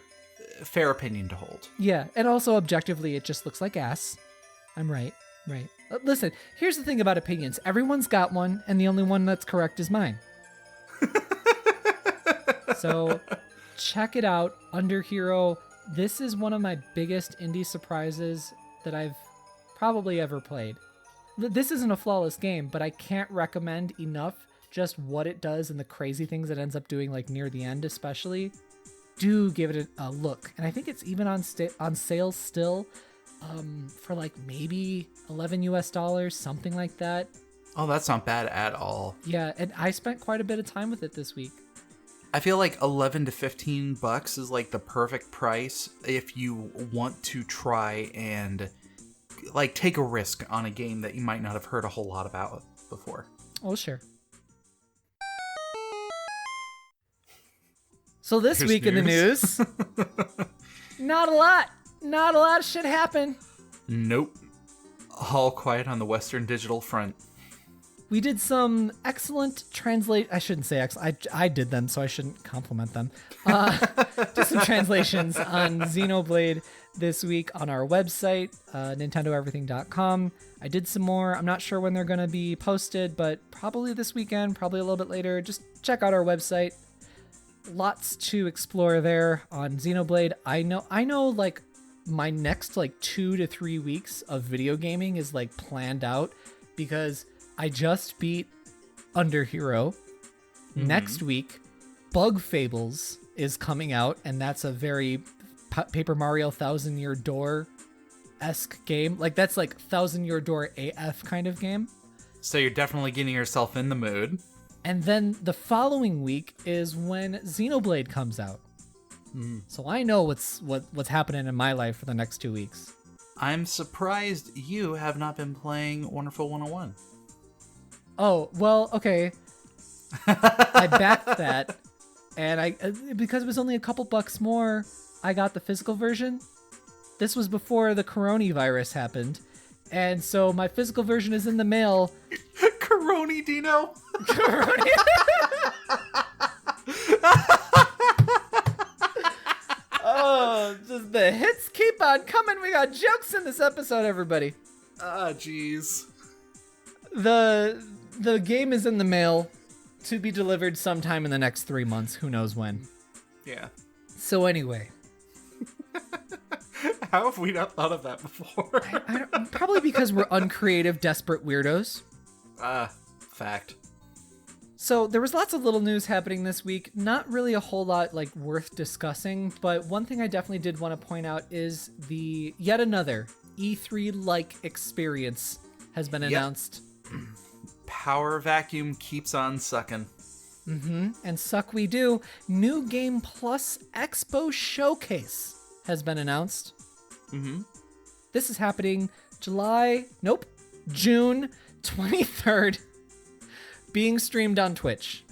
opinion to hold. Yeah, and also objectively, it just looks like ass. I'm right. Listen, here's the thing about opinions. Everyone's got one, and the only one that's correct is mine. So, check it out, Underhero. This is one of my biggest indie surprises that I've probably ever played. This isn't a flawless game, but I can't recommend enough just what it does and the crazy things it ends up doing, like near the end especially. Do give it a look. And I think it's even on sale still for like maybe $11 something like that. Oh, that's not bad at all. Yeah, and I spent quite a bit of time with it this week. I feel like $11 to $15 is like the perfect price if you want to try and like take a risk on a game that you might not have heard a whole lot about before. Oh, sure. So this Here's week in the news, not a lot of shit happened. Nope. All quiet on the Western Digital front. We did some excellent I shouldn't say excellent. I did them, so I shouldn't compliment them. Did some translations on Xenoblade this week on our website, NintendoEverything.com. I did some more. I'm not sure when they're going to be posted, but probably this weekend, probably a little bit later. Just check out our website. Lots to explore there on Xenoblade. I know like my next like 2 to 3 weeks of video gaming is like planned out because I just beat Underhero. Next week, Bug Fables is coming out, and that's a very Paper Mario Thousand Year Door-esque game. Like, that's like Thousand Year Door AF kind of game. So you're definitely getting yourself in the mood. And then the following week is when Xenoblade comes out. So I know what's happening in my life for the next 2 weeks. I'm surprised you have not been playing Wonderful 101. Oh, well, okay. I backed that, and because it was only a couple bucks more, I got the physical version. This was before the coronavirus happened, and so my physical version is in the mail. Coroni, Dino. Coroni. Oh, just the hits keep on coming. We got jokes in this episode, everybody. Ah, jeez. The game is in the mail to be delivered sometime in the next 3 months. Who knows when? Yeah. So anyway. How have we not thought of that before? Probably because we're uncreative, desperate weirdos. Fact. So there was lots of little news happening this week. Not really a whole lot like worth discussing, but one thing I definitely did want to point out is the yet another E3-like experience has been announced. Power vacuum keeps on sucking. And suck we do. New Game Plus Expo Showcase has been announced. This is happening June 23rd, being streamed on Twitch.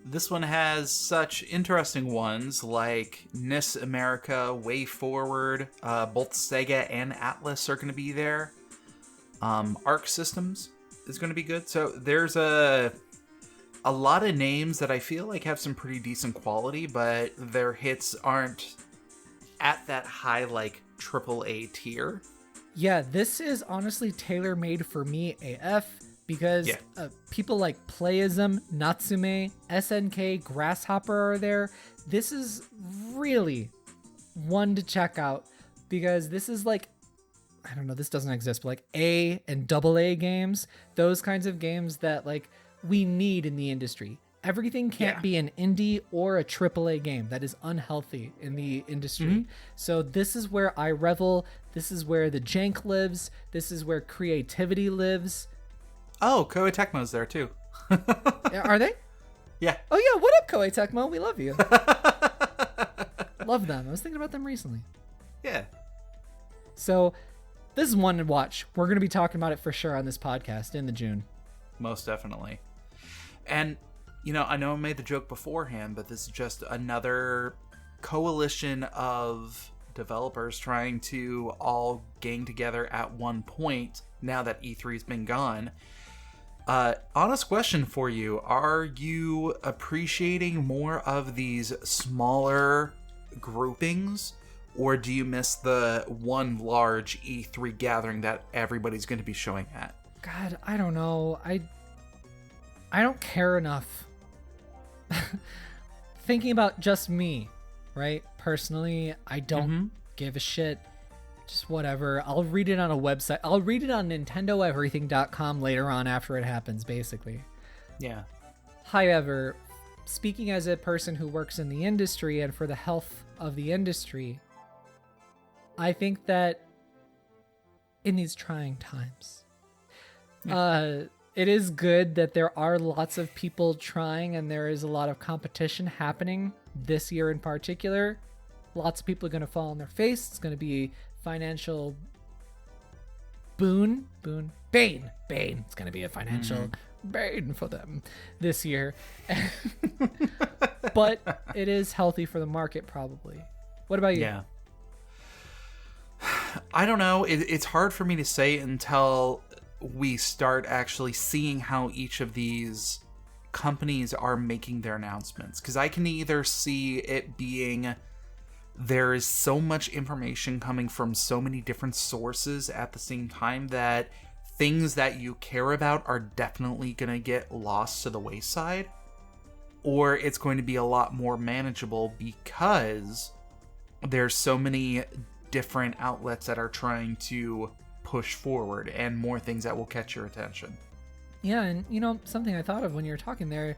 This one has such interesting ones like NIS America, Way Forward, both Sega and Atlas are going to be there. Arc Systems is going to be good. So there's a lot of names that I feel like have some pretty decent quality, but their hits aren't at that high, like, AAA tier. Yeah, this is honestly tailor-made for me AF, because people like Playism, Natsume, SNK, Grasshopper are there. This is really one to check out, because this is like, I don't know, this doesn't exist, but like A and AA games, those kinds of games that like we need in the industry. Everything can't be an indie or a AAA game. That is unhealthy in the industry. Mm-hmm. So this is where I revel. This is where the jank lives. This is where creativity lives. Oh, Koei Tecmo's there too. Are they? Yeah. Oh yeah, what up, Koei Tecmo? We love you. Love them. I was thinking about them recently. Yeah. So this is one to watch. We're going to be talking about it for sure on this podcast in the June. Most definitely. And you know, I know I made the joke beforehand, but this is just another coalition of developers trying to all gang together at one point now that E3's been gone. Honest question for you. Are you appreciating more of these smaller groupings, or do you miss the one large E3 gathering that everybody's going to be showing at? God, I don't know. I don't care enough. Thinking about just me, right? Personally, I don't give a shit. Just whatever. I'll read it on a website. I'll read it on NintendoEverything.com later on after it happens, basically. Yeah. However, speaking as a person who works in the industry and for the health of the industry, I think that in these trying times, it is good that there are lots of people trying and there is a lot of competition happening this year in particular. Lots of people are going to fall on their face. It's going to be financial bane. It's going to be a financial bane for them this year. But it is healthy for the market, probably. What about you? Yeah. I don't know. It's hard for me to say until we start actually seeing how each of these companies are making their announcements. Because I can either see it being there is so much information coming from so many different sources at the same time that things that you care about are definitely going to get lost to the wayside. Or it's going to be a lot more manageable because there's so many different outlets that are trying to push forward and more things that will catch your attention. Yeah, and you know, something I thought of when you were talking there,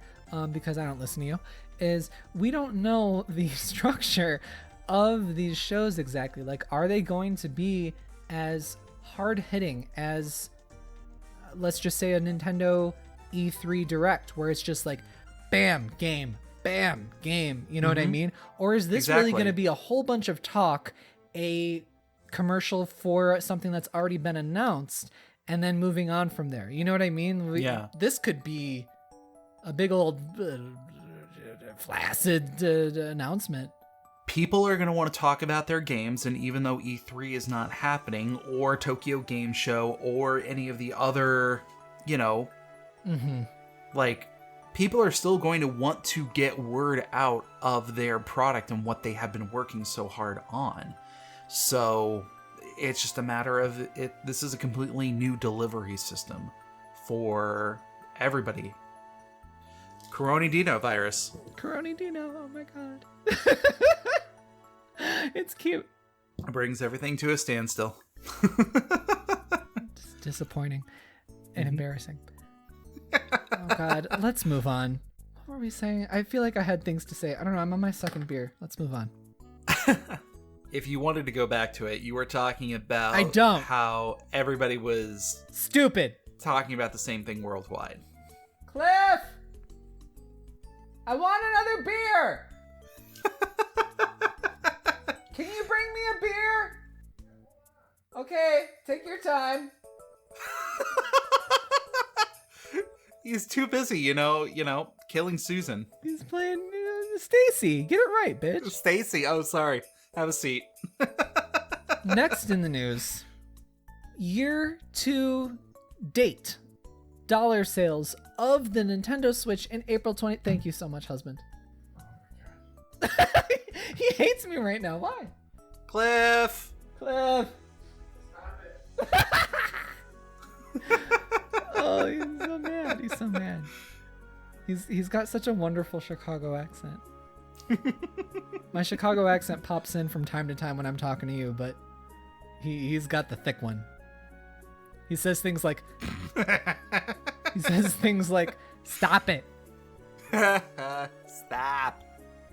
because I don't listen to you, is we don't know the structure of these shows exactly. Like, are they going to be as hard-hitting as, let's just say, a Nintendo E3 Direct, where it's just like, bam, game, you know what I mean? Or is this really going to be a whole bunch of talk, a commercial for something that's already been announced, and then moving on from there? You know what I mean? Yeah. This could be a big old flaccid announcement. People are going to want to talk about their games, and even though E3 is not happening, or Tokyo Game Show, or any of the other, you know, like, people are still going to want to get word out of their product and what they have been working so hard on. So it's just a matter of it. This is a completely new delivery system for everybody. Corona Dino virus. Corona Dino, oh my god. It's cute. It brings everything to a standstill. It's disappointing and embarrassing. Oh god, let's move on. What were we saying? I feel like I had things to say. I don't know, I'm on my second beer. Let's move on. If you wanted to go back to it, you were talking about how everybody was stupid talking about the same thing worldwide. Cliff! I want another beer! Can you bring me a beer? Okay, take your time. He's too busy, killing Susan. He's playing Stacy. Get it right, bitch. Stacy. Oh, sorry. Have a seat. Next in the news, year to date dollar sales of the Nintendo Switch in April 20. Thank you so much, husband. Oh my God. He hates me right now. Why? Cliff. Stop it. Oh, he's so mad. He's so mad. He's got such a wonderful Chicago accent. My Chicago accent pops in from time to time when I'm talking to you, but he's got the thick one. He says things like stop it. Stop.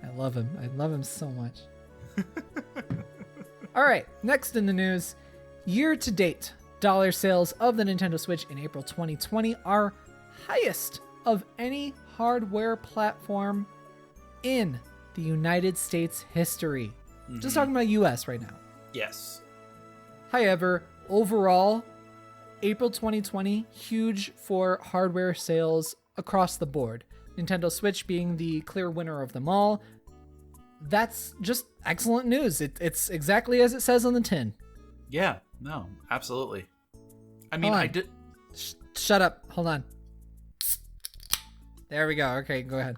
I love him. I love him so much. All right, next in the news, year to date dollar sales of the Nintendo Switch in April 2020 are highest of any hardware platform in the United States history. Just talking about US right now. Yes. However, overall, April 2020, huge for hardware sales across the board. Nintendo Switch being the clear winner of them all. That's just excellent news. It's exactly as it says on the tin. Yeah, no, absolutely. I mean, I did... Shut up. Hold on. There we go. Okay, go ahead.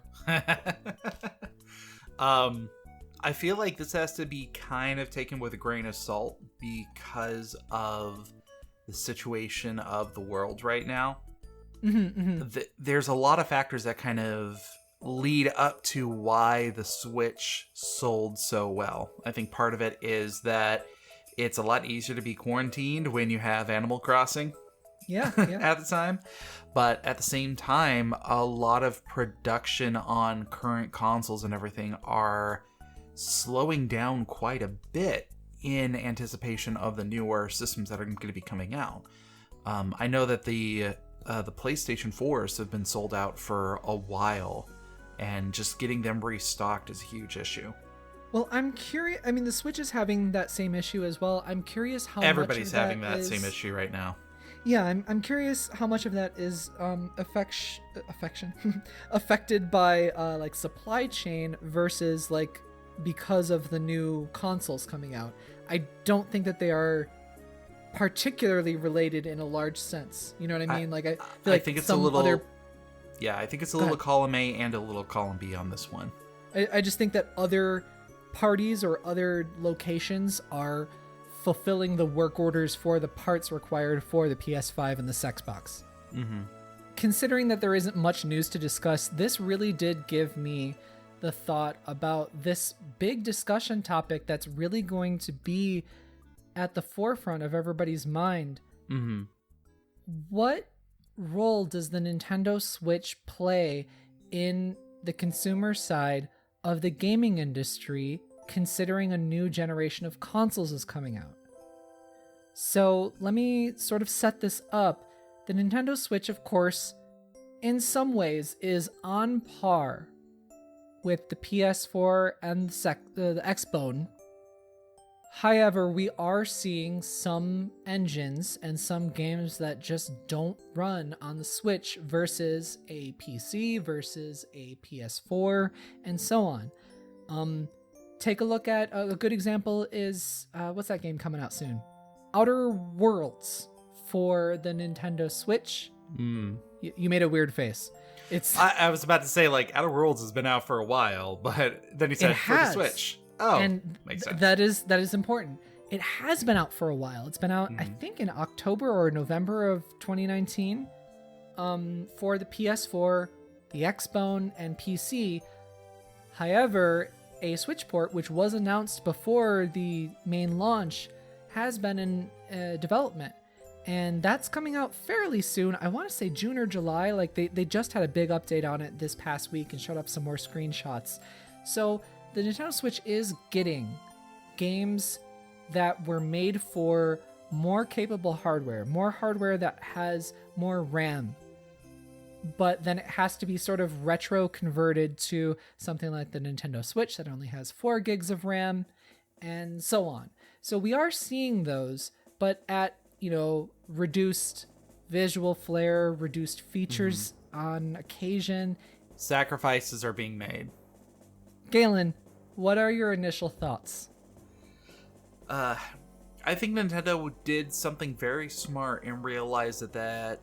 I feel like this has to be kind of taken with a grain of salt because of the situation of the world right now. There's a lot of factors that kind of lead up to why the Switch sold so well. I think part of it is that it's a lot easier to be quarantined when you have Animal Crossing. Yeah. At the time. But at the same time, a lot of production on current consoles and everything are slowing down quite a bit in anticipation of the newer systems that are going to be coming out. I know that the PlayStation 4s have been sold out for a while, and just getting them restocked is a huge issue. Well, I'm curious. I mean, the Switch is having that same issue as well. I'm curious how everybody's much of having that same issue right now. Yeah, I'm curious how much of that is affected by like supply chain versus like because of the new consoles coming out. I don't think that they are particularly related in a large sense. You know what I mean? I feel like think it's some a little other... Yeah, I think it's a little column A and a little column B on this one. I just think that other parties or other locations are fulfilling the work orders for the parts required for the PS5 and the Xbox. Considering that there isn't much news to discuss, this really did give me the thought about this big discussion topic that's really going to be at the forefront of everybody's mind. What role does the Nintendo Switch play in the consumer side of the gaming industry, considering a new generation of consoles is coming out? So let me sort of set this up. The Nintendo Switch, of course, in some ways is on par with the PS4 and the Xbone. However, we are seeing some engines and some games that just don't run on the Switch versus a PC, versus a PS4, and so on. Take a look at a good example is, what's that game coming out soon? Outer Worlds for the Nintendo Switch. You made a weird face. I was about to say, like, Outer Worlds has been out for a while, but then he said for the Switch. Oh, and makes sense. That is important. It has been out for a while. It's been out, I think, in October or November of 2019 for the PS4, the Xbone, and PC. However, a Switch port, which was announced before the main launch, has been in development. And that's coming out fairly soon. I want to say June or July. Like they just had a big update on it this past week and showed up some more screenshots. So the Nintendo Switch is getting games that were made for more capable hardware that has more RAM. But then it has to be sort of retro converted to something like the Nintendo Switch that only has 4 gigs of RAM and so on. So we are seeing those, but at, reduced visual flair, reduced features on occasion. Sacrifices are being made. Galen, what are your initial thoughts? I think Nintendo did something very smart and realized that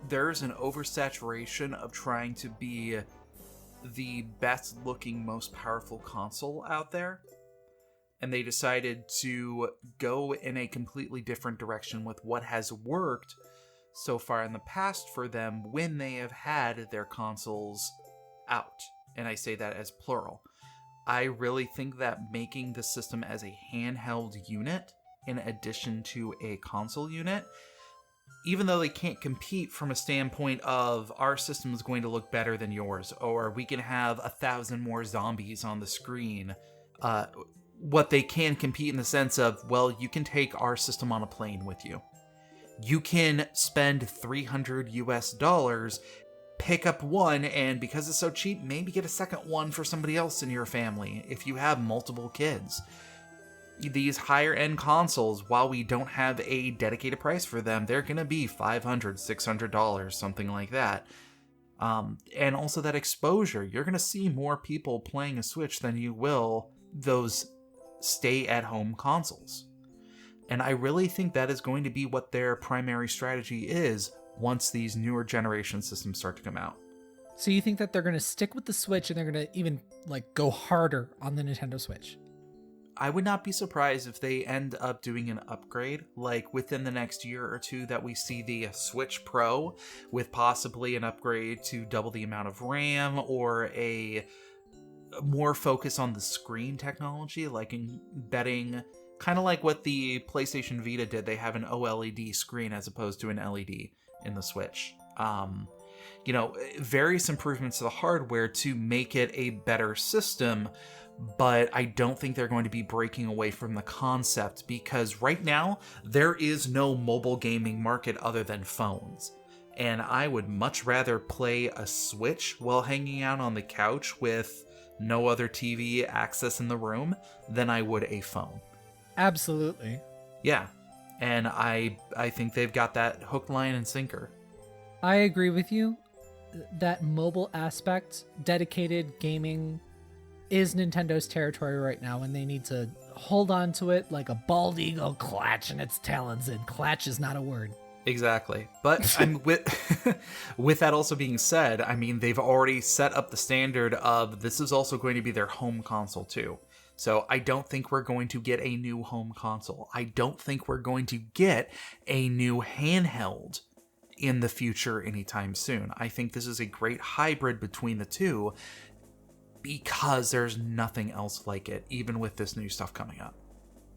there's an oversaturation of trying to be the best looking, most powerful console out there. And they decided to go in a completely different direction with what has worked so far in the past for them when they have had their consoles out. And I say that as plural. I really think that making the system as a handheld unit in addition to a console unit, even though they can't compete from a standpoint of our system is going to look better than yours, or we can have 1,000 more zombies on the screen, what they can compete in the sense of, well, you can take our system on a plane with you. You can spend $300 US, pick up one, and because it's so cheap, maybe get a second one for somebody else in your family if you have multiple kids. These higher end consoles, while we don't have a dedicated price for them, they're going to be $500, $600, something like that. And also that exposure. You're going to see more people playing a Switch than you will those stay-at-home consoles. And I really think that is going to be what their primary strategy is once these newer generation systems start to come out. So you think that they're going to stick with the Switch and they're going to even go harder on the Nintendo Switch? I would not be surprised if they end up doing an upgrade, within the next year or two, that we see the Switch Pro with possibly an upgrade to double the amount of RAM or a more focus on the screen technology, embedding, kind of like what the PlayStation Vita did. They have an OLED screen as opposed to an LED in the Switch. Various improvements to the hardware to make it a better system, but I don't think they're going to be breaking away from the concept, because right now there is no mobile gaming market other than phones. And I would much rather play a Switch while hanging out on the couch with no other TV access in the room than I would a phone. Absolutely. Yeah. And I think they've got that hook, line, and sinker. I agree with you. That mobile aspect, dedicated gaming, is Nintendo's territory right now, and they need to hold on to it like a bald eagle clutching its talons, and clutch is not a word. Exactly. But I'm with that also being said, I mean, they've already set up the standard of this is also going to be their home console too. So I don't think we're going to get a new home console. I don't think we're going to get a new handheld in the future anytime soon. I think this is a great hybrid between the two because there's nothing else like it, even with this new stuff coming up.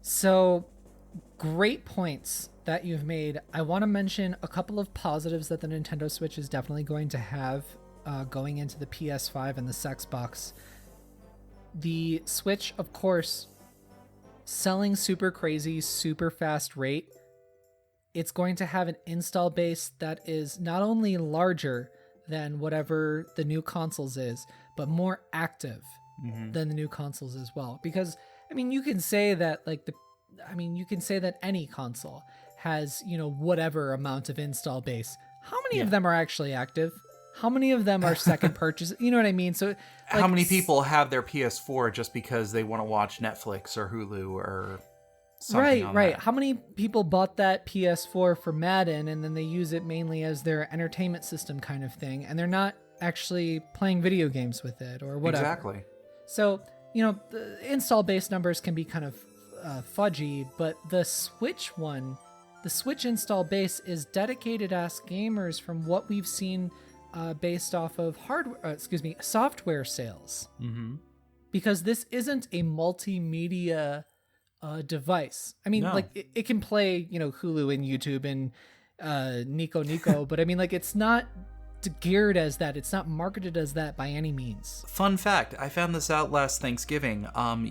So, great points that you've made. I want to mention a couple of positives that the Nintendo Switch is definitely going to have going into the PS5 and the Xbox. The Switch, of course, selling super crazy, super fast rate. It's going to have an install base that is not only larger than whatever the new consoles is, but more active than the new consoles as well. Because, I mean, you can say that you can say that any console has, whatever amount of install base. How many of them are actually active? How many of them are second purchase? You know what I mean? So, how many people have their PS4 just because they want to watch Netflix or Hulu or something? Right. How many people bought that PS4 for Madden and then they use it mainly as their entertainment system kind of thing, and they're not actually playing video games with it or whatever? Exactly. So, the install base numbers can be kind of fudgy, but the Switch install base is dedicated ass gamers from what we've seen based off of software sales. Mm-hmm. Because this isn't a multimedia device. I mean, no. It can play, Hulu and YouTube and Nico, but I mean, it's not geared as that. It's not marketed as that by any means. Fun fact, I found this out last Thanksgiving.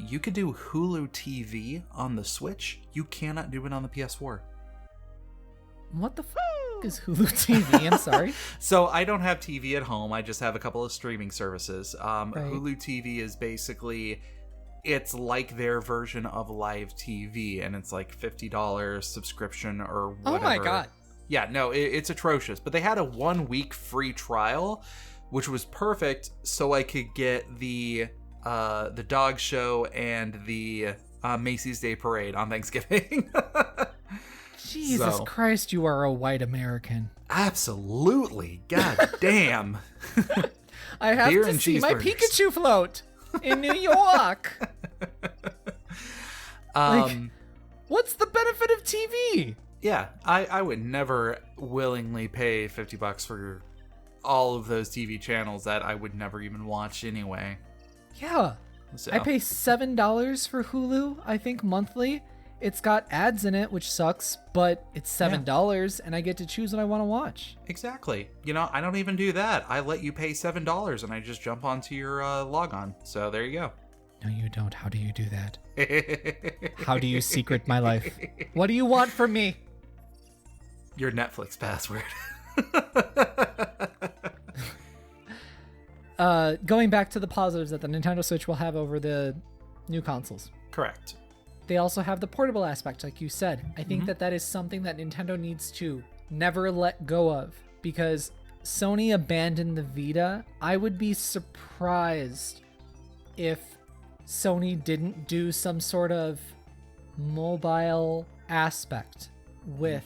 You could do Hulu TV on the Switch. You cannot do it on the PS4. What the is Hulu TV? I'm sorry. So I don't have TV at home. I just have a couple of streaming services. Right. Hulu TV is basically it's like their version of live TV, and it's like $50 subscription or whatever. Oh my God. Yeah, no, it's atrocious. But they had a 1-week free trial, which was perfect, so I could get the dog show and the Macy's Day Parade on Thanksgiving. Jesus Christ, you are a white American. Absolutely. God damn. I have to see my Pikachu float in New York. What's the benefit of TV? Yeah, I would never willingly pay $50 for all of those TV channels that I would never even watch anyway. Yeah. So. I pay $7 for Hulu, I think, monthly. It's got ads in it, which sucks, but it's $7 and I get to choose what I want to watch. Exactly. You know, I don't even do that. I let you pay $7 and I just jump onto your logon. So there you go. No, you don't. How do you do that? How do you secret my life? What do you want from me? Your Netflix password. Going back to the positives that the Nintendo Switch will have over the new consoles. Correct. They also have the portable aspect, like you said. I think that is something that Nintendo needs to never let go of, because Sony abandoned the Vita. I would be surprised if Sony didn't do some sort of mobile aspect with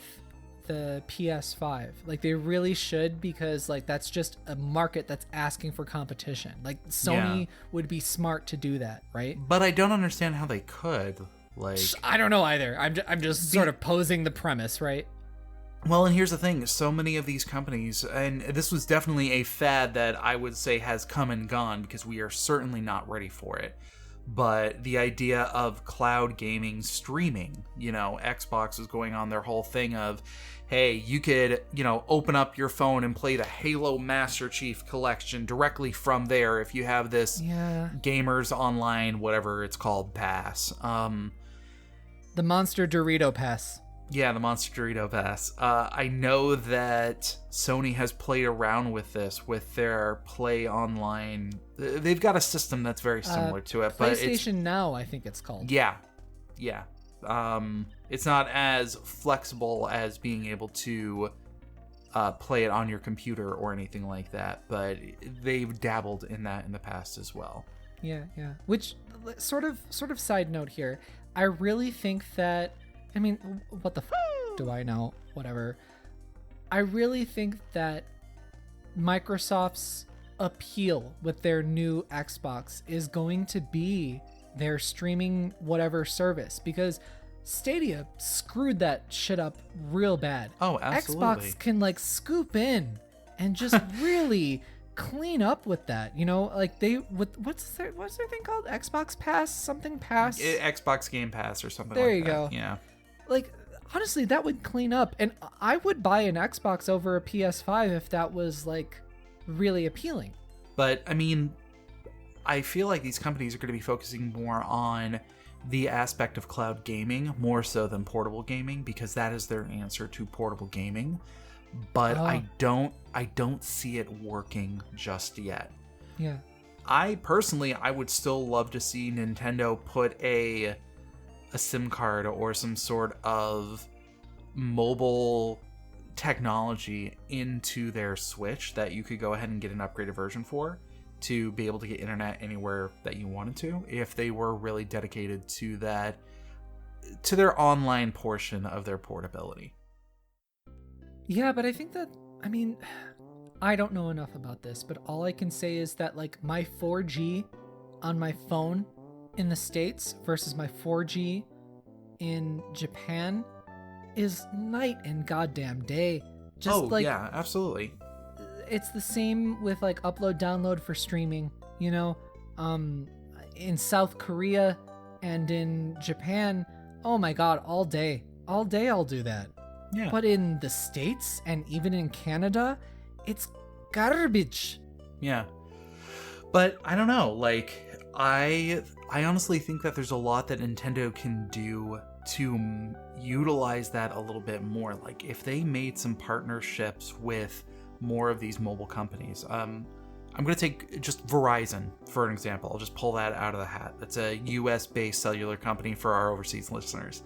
the PS5. Like, they really should, because like that's just a market that's asking for competition. Like, Sony would be smart to do that, right? But I don't understand how they could. Like, I don't know either. I'm just sort of posing the premise, right? Well, and here's the thing. So many of these companies, and this was definitely a fad that I would say has come and gone because we are certainly not ready for it. But the idea of cloud gaming streaming, you know, Xbox is going on their whole thing of, hey, you could, you know, open up your phone and play the Halo Master Chief Collection directly from there if you have this Gamers Online, whatever it's called, pass. The Monster Dorito Pass. Yeah, the Monster Dorito Pass. I know that Sony has played around with this with their Play Online. They've got a system that's very similar to it, but PlayStation Now, I think it's called. Yeah. It's not as flexible as being able to play it on your computer or anything like that, but they've dabbled in that in the past as well. Yeah. Which sort of side note here, I really think that, I mean, what the do I know? Whatever. I really think that Microsoft's appeal with their new Xbox is going to be their streaming whatever service, because Stadia screwed that shit up real bad. Oh, absolutely. Xbox can like scoop in and just really clean up with that, you know, like they with what's their thing called? Xbox Pass, something Pass, Xbox Game Pass or something. There like you that. go. Yeah, like honestly, that would clean up, and I would buy an Xbox over a PS5 if that was like really appealing. But I mean, I feel like these companies are going to be focusing more on the aspect of cloud gaming more so than portable gaming, because that is their answer to portable gaming. But I don't see it working just yet. Yeah. I would still love to see Nintendo put a SIM card or some sort of mobile technology into their Switch that you could go ahead and get an upgraded version for, to be able to get internet anywhere that you wanted to, if they were really dedicated to that, to their online portion of their portability. Yeah, but I think that, I mean, I don't know enough about this, but all I can say is that like my 4G on my phone in the States versus my 4G in Japan is night and goddamn day. Just yeah, absolutely. It's the same with like upload download for streaming, you know. In South Korea and in Japan, oh my god, all day I'll do that. Yeah. But in the States and even in Canada, it's garbage. Yeah. But I don't know, like I honestly think that there's a lot that Nintendo can do to utilize that a little bit more. Like if they made some partnerships with more of these mobile companies. I'm going to take just Verizon for an example. I'll just pull that out of the hat. That's a US-based cellular company for our overseas listeners.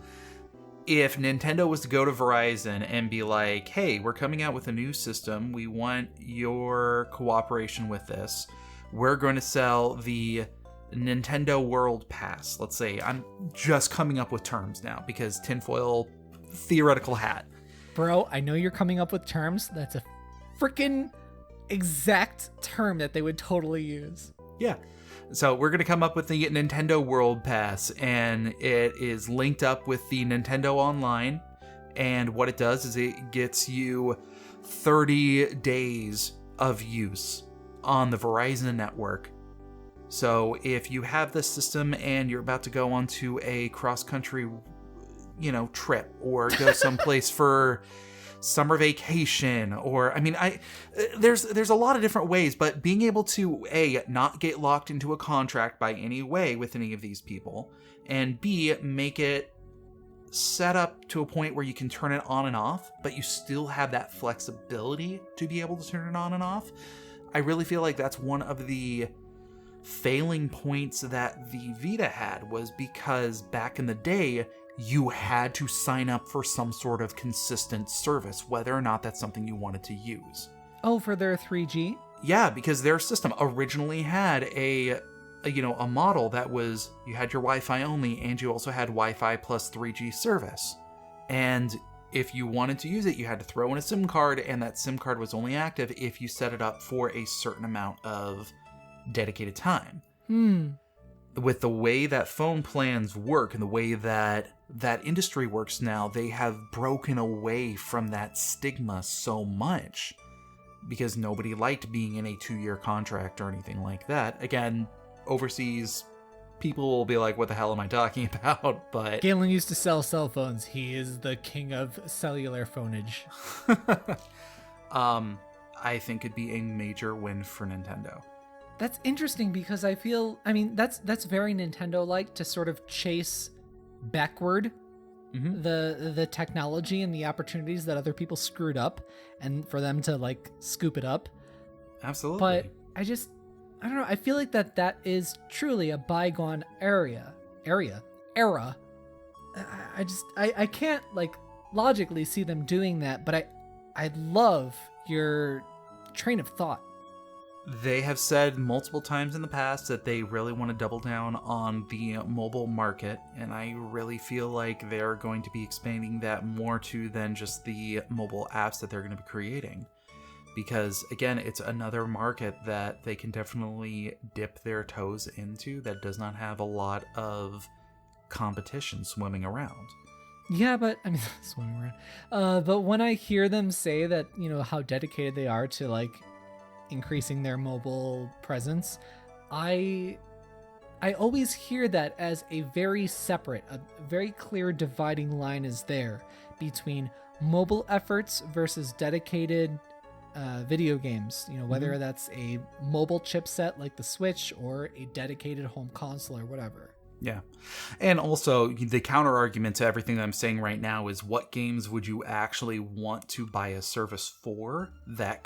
If Nintendo was to go to Verizon and be like, hey, we're coming out with a new system. We want your cooperation with this. We're going to sell the Nintendo World Pass. Let's say I'm just coming up with terms now because tinfoil theoretical hat. Bro, I know you're coming up with terms. That's a freaking exact term that they would totally use. Yeah. So we're going to come up with the Nintendo World Pass, and it is linked up with the Nintendo Online. And what it does is it gets you 30 days of use on the Verizon network. So if you have this system and you're about to go onto a cross-country, trip or go someplace for summer vacation, or there's a lot of different ways, but being able to not get locked into a contract by any way with any of these people, and B, make it set up to a point where you can turn it on and off, but you still have that flexibility to be able to turn it on and off. I really feel like that's one of the failing points that the Vita had, was because back in the day, you had to sign up for some sort of consistent service, whether or not that's something you wanted to use. Oh, for their 3G? Yeah, because their system originally had a model that was, you had your Wi-Fi only, and you also had Wi-Fi plus 3G service. And if you wanted to use it, you had to throw in a SIM card, and that SIM card was only active if you set it up for a certain amount of dedicated time. With the way that phone plans work and the way that industry works now, they have broken away from that stigma so much because nobody liked being in a 2-year contract or anything like that. Again, overseas people will be like, what the hell am I talking about? But Galen used to sell cell phones. He is the king of cellular phonage. I think it'd be a major win for Nintendo. That's interesting because I feel, that's very Nintendo-like to sort of chase backward the technology and the opportunities that other people screwed up, and for them to scoop it up. Absolutely. But I don't know. I feel like that is truly a bygone era. I can't logically see them doing that, but I love your train of thought. They have said multiple times in the past that they really want to double down on the mobile market, and I really feel like they're going to be expanding that more to than just the mobile apps that they're going to be creating. Because, again, it's another market that they can definitely dip their toes into that does not have a lot of competition swimming around. Yeah, but, swimming around. But when I hear them say that, how dedicated they are to, increasing their mobile presence, I always hear that as a very separate, a very clear dividing line is there between mobile efforts versus dedicated video games, whether that's a mobile chipset like the Switch or a dedicated home console or whatever. Yeah. And also, the counter argument to everything that I'm saying right now is, what games would you actually want to buy a service for that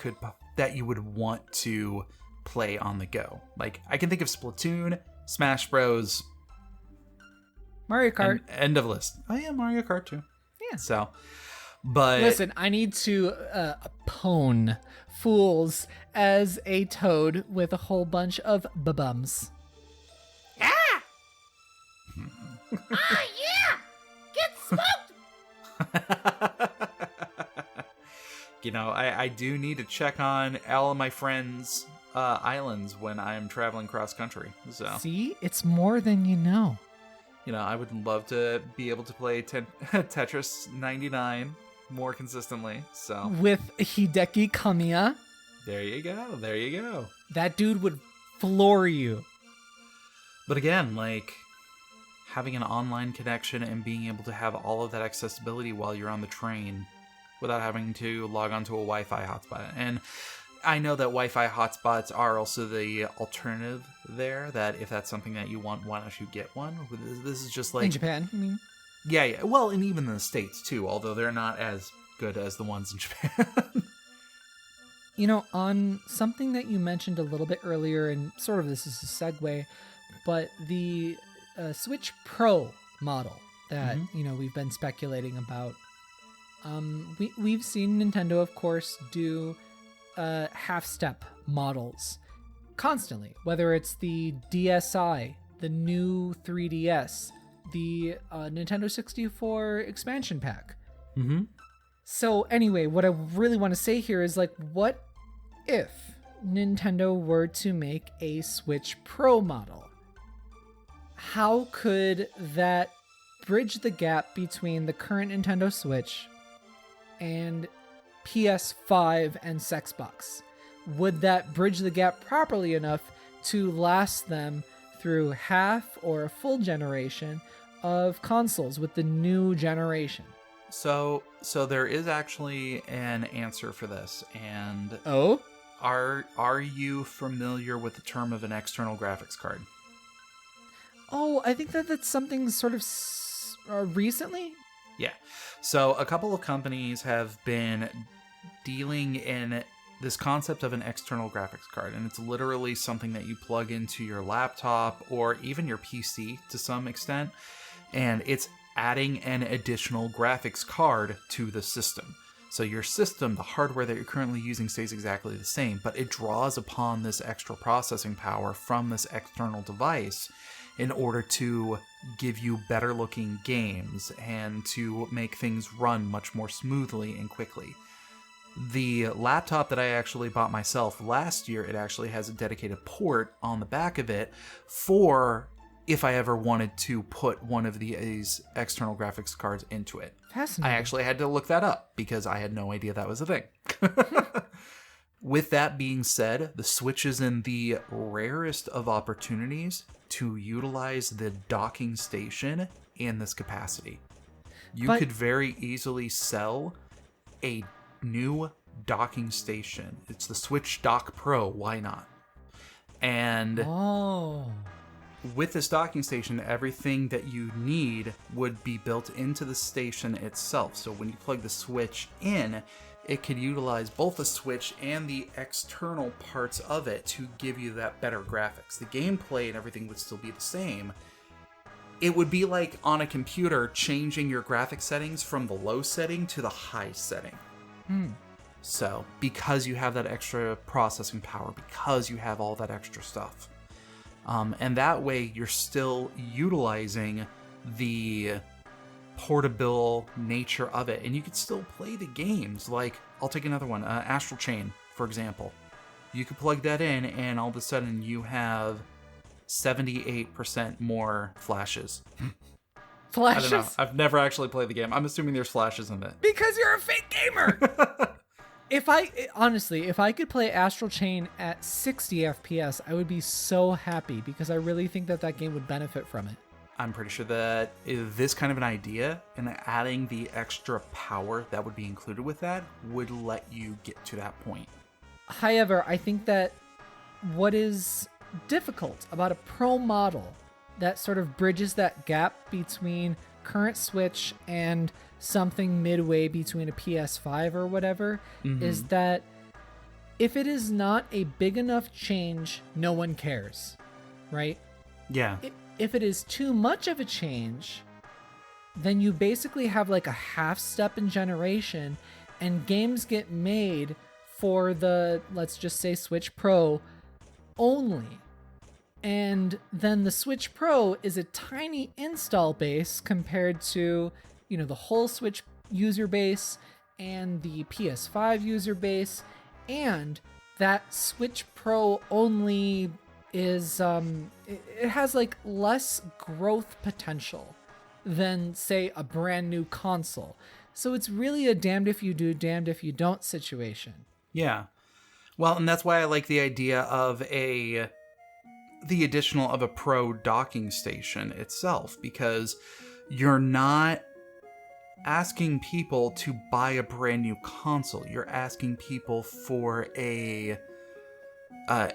you would want to play on the go? I can think of Splatoon, Smash Bros, Mario Kart. End of list. Oh yeah, Mario Kart too. Yeah. So, but listen, I need to pwn fools as a toad with a whole bunch of bums. Ah, yeah! Get smoked! I do need to check on all of my friends' islands when I'm traveling cross country. So see, it's more than you know. I would love to be able to play Tetris 99 more consistently. So with Hideki Kamiya, there you go. That dude would floor you. But again, having an online connection and being able to have all of that accessibility while you're on the train without having to log onto a Wi-Fi hotspot. And I know that Wi-Fi hotspots are also the alternative there, that if that's something that you want, why don't you get one? This is just in Japan, I mean. Yeah. Well, and even in the States too, although they're not as good as the ones in Japan. On something that you mentioned a little bit earlier, and sort of this is a segue, but the Switch Pro model that, we've been speculating about, we've seen Nintendo, of course, do half-step models constantly, whether it's the DSi, the new 3DS, the Nintendo 64 expansion pack. Mm-hmm. So anyway, what I really want to say here is, like, what if Nintendo were to make a Switch Pro model? How could that bridge the gap between the current Nintendo Switch and PS5 and Xbox? Would that bridge the gap properly enough to last them through half or a full generation of consoles with the new generation? So there is actually an answer for this, and Oh? Are you familiar with the term of an external graphics card? Oh, I think that's something sort of recently? Yeah. So a couple of companies have been dealing in this concept of an external graphics card, and it's literally something that you plug into your laptop or even your PC to some extent, and it's adding an additional graphics card to the system. So your system, the hardware that you're currently using, stays exactly the same, but it draws upon this extra processing power from this external device in order to give you better looking games and to make things run much more smoothly and quickly. The laptop that I actually bought myself last year, it actually has a dedicated port on the back of it for if I ever wanted to put one of these external graphics cards into it. Fascinating. I actually had to look that up because I had no idea that was a thing. With that being said, the Switch is in the rarest of opportunities to utilize the docking station in this capacity. You could very easily sell a new docking station. It's the Switch Dock Pro. Why not? And with this docking station, everything that you need would be built into the station itself. So when you plug the Switch in, it could utilize both the Switch and the external parts of it to give you that better graphics. The gameplay and everything would still be the same. It would be like on a computer changing your graphics settings from the low setting to the high setting. So, because you have that extra processing power, because you have all that extra stuff. And that way, you're still utilizing the portable nature of it, and you could still play the games. Like, I'll take another one, Astral Chain, for example. You could plug that in, and all of a sudden, you have 78% more flashes. Flashes? I don't know. I've never actually played the game. I'm assuming there's flashes in it. Because you're a fake gamer! If I could play Astral Chain at 60 FPS, I would be so happy because I really think that game would benefit from it. I'm pretty sure that this kind of an idea and adding the extra power that would be included with that would let you get to that point. However, I think that what is difficult about a Pro model that sort of bridges that gap between current Switch and something midway between a PS5 or whatever is that if it is not a big enough change, no one cares, right? Yeah. If it is too much of a change, then you basically have like a half step in generation, and games get made for the, let's just say, Switch Pro only. And then the Switch Pro is a tiny install base compared to, the whole Switch user base and the PS5 user base. And that Switch Pro only is, it has like less growth potential than, say, a brand new console. So it's really a damned if you do, damned if you don't situation. Yeah. Well, and that's why I like the idea of the additional of a Pro docking station itself, because you're not asking people to buy a brand new console. You're asking people for an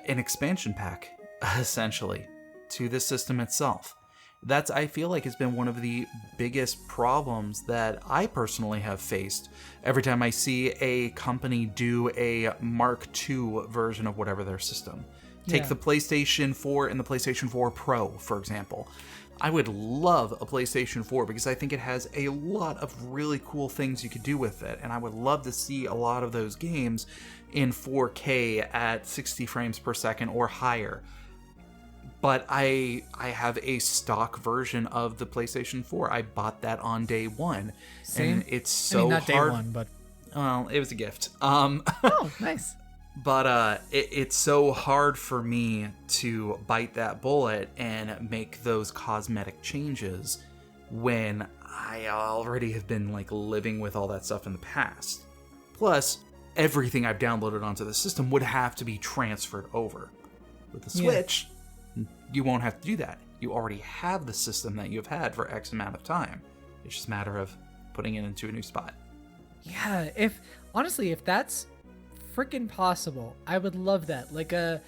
expansion pack, essentially, to the system itself. That's, I feel like, has been one of the biggest problems that I personally have faced every time I see a company do a Mark II version of whatever their system. Take the PlayStation 4 and the PlayStation 4 Pro, for example. I would love a PlayStation 4 because I think it has a lot of really cool things you could do with it, and I would love to see a lot of those games in 4K at 60 frames per second or higher. But I have a stock version of the PlayStation 4. I bought that on day one. Same. And it's so not hard. day one, but... Well, it was a gift. Oh, nice. But it's so hard for me to bite that bullet and make those cosmetic changes when I already have been like living with all that stuff in the past. Plus, everything I've downloaded onto the system would have to be transferred over. With the Switch, you won't have to do that. You already have the system that you've had for X amount of time. It's just a matter of putting it into a new spot. Yeah, if that's freaking possible, I would love that. Like a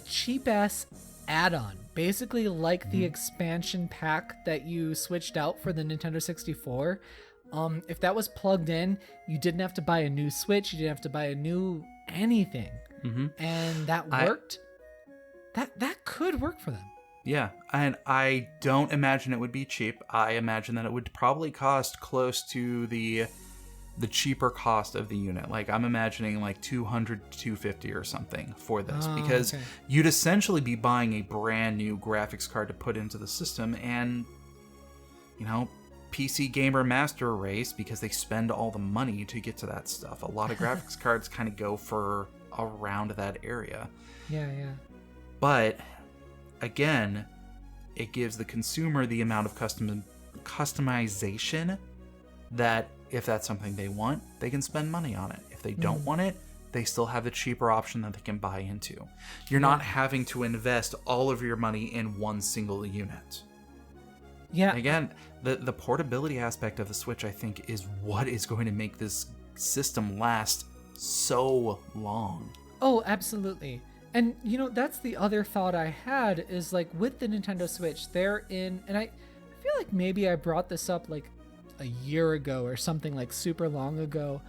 cheap ass add-on, basically like the expansion pack that you switched out for the Nintendo 64. If that was plugged in, you didn't have to buy a new Switch, you didn't have to buy a new anything, and that worked. That could work for them. Yeah, and I don't imagine it would be cheap. I imagine that it would probably cost close to the cheaper cost of the unit. Like, I'm imagining like $200 to $250 or something for this, because you'd essentially be buying a brand new graphics card to put into the system, and PC Gamer Master Race, because they spend all the money to get to that stuff. A lot of graphics cards kind of go for around that area. Yeah. But again, it gives the consumer the amount of customization that if that's something they want, they can spend money on it. If they don't want it, they still have the cheaper option that they can buy into. You're not having to invest all of your money in one single unit. Yeah. And again, the portability aspect of the Switch, I think, is what is going to make this system last so long. Oh, absolutely. And, that's the other thought I had is, like, with the Nintendo Switch, and I feel like maybe I brought this up, like, a year ago or something, like, super long ago.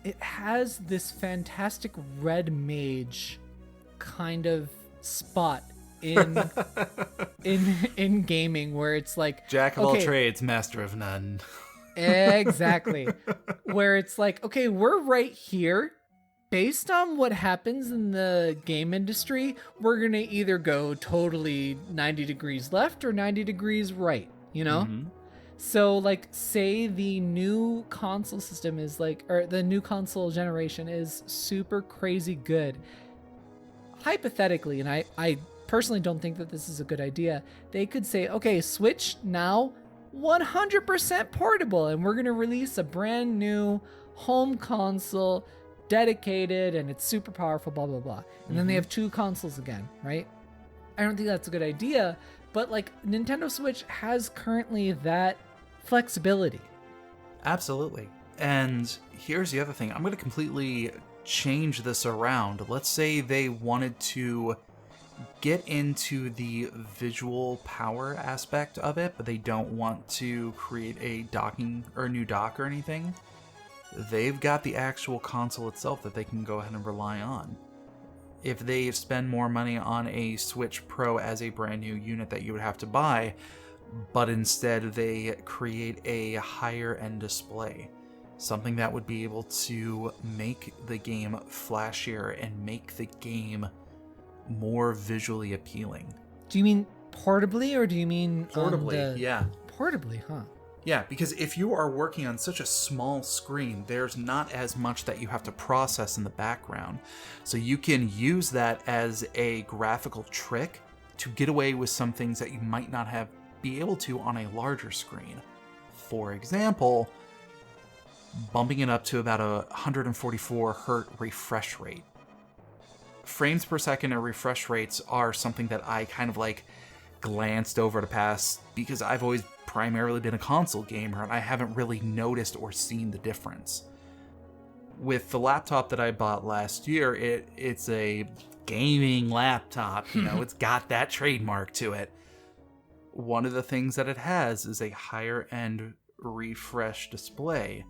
It has this fantastic red mage kind of spot in gaming where it's like... Jack of all trades, master of none. Exactly. Where it's like, okay, we're right here. Based on what happens in the game industry, we're going to either go totally 90 degrees left or 90 degrees right, So, like, say the new console system is or the new console generation is super crazy good. Hypothetically, and I personally don't think that this is a good idea, they could say, okay, Switch now 100% portable, and we're going to release a brand new home console dedicated, and it's super powerful, blah blah blah, and then they have two consoles again, right? I don't think that's a good idea, but like Nintendo Switch has currently that flexibility. Absolutely. And here's the other thing, I'm going to completely change this around. Let's say they wanted to get into the visual power aspect of it, but they don't want to create a docking or a new dock or anything. They've got the actual console itself that they can go ahead and rely on. If they spend more money on a Switch Pro as a brand new unit that you would have to buy, but instead they create a higher end display, something that would be able to make the game flashier and make the game more visually appealing. Do you mean portably, or do you mean portably? Yeah. Portably, huh? Yeah, because if you are working on such a small screen, there's not as much that you have to process in the background. So you can use that as a graphical trick to get away with some things that you might not be able to on a larger screen. For example, bumping it up to about a 144 Hz refresh rate. Frames per second and refresh rates are something that I kind of like glanced over the past, because I've always primarily been a console gamer and I haven't really noticed or seen the difference. With the laptop that I bought last year, it's a gaming laptop, it's got that trademark to it. one of the things that it has is a higher end refresh display.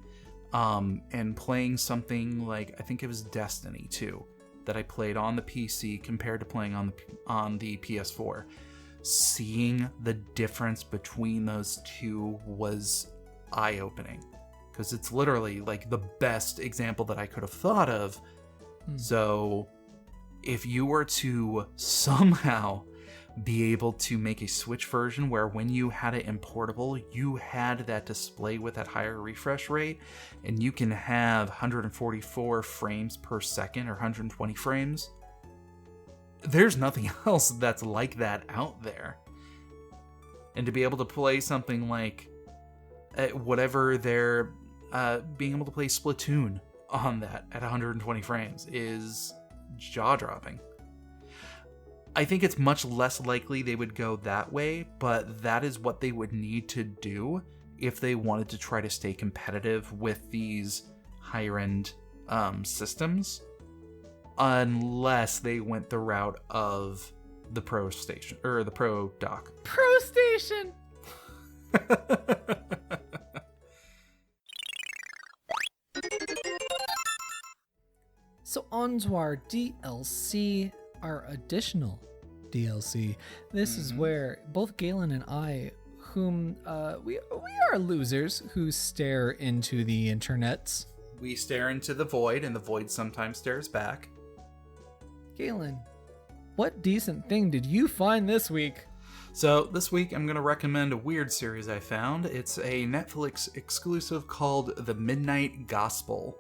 And playing something like, I think it was Destiny 2 that I played on the PC compared to playing on the PS4. Seeing the difference between those two was eye-opening, because it's literally like the best example that I could have thought of. So if you were to somehow be able to make a Switch version where when you had it in portable, you had that display with that higher refresh rate, and you can have 144 frames per second or 120 frames, there's nothing else that's like that out there. And to be able to play something like whatever they're being able to play Splatoon on that at 120 frames is jaw-dropping. I think it's much less likely they would go that way, but that is what they would need to do if they wanted to try to stay competitive with these higher-end systems, unless they went the route of the Pro Station, or the Pro Dock. Pro Station! So on to our DLC, our additional DLC. This is where both Galen and I, whom we are losers who stare into the internets. We stare into the void, and the void sometimes stares back. Galen, what decent thing did you find this week? So this week I'm going to recommend a weird series I found. It's a Netflix exclusive called The Midnight Gospel.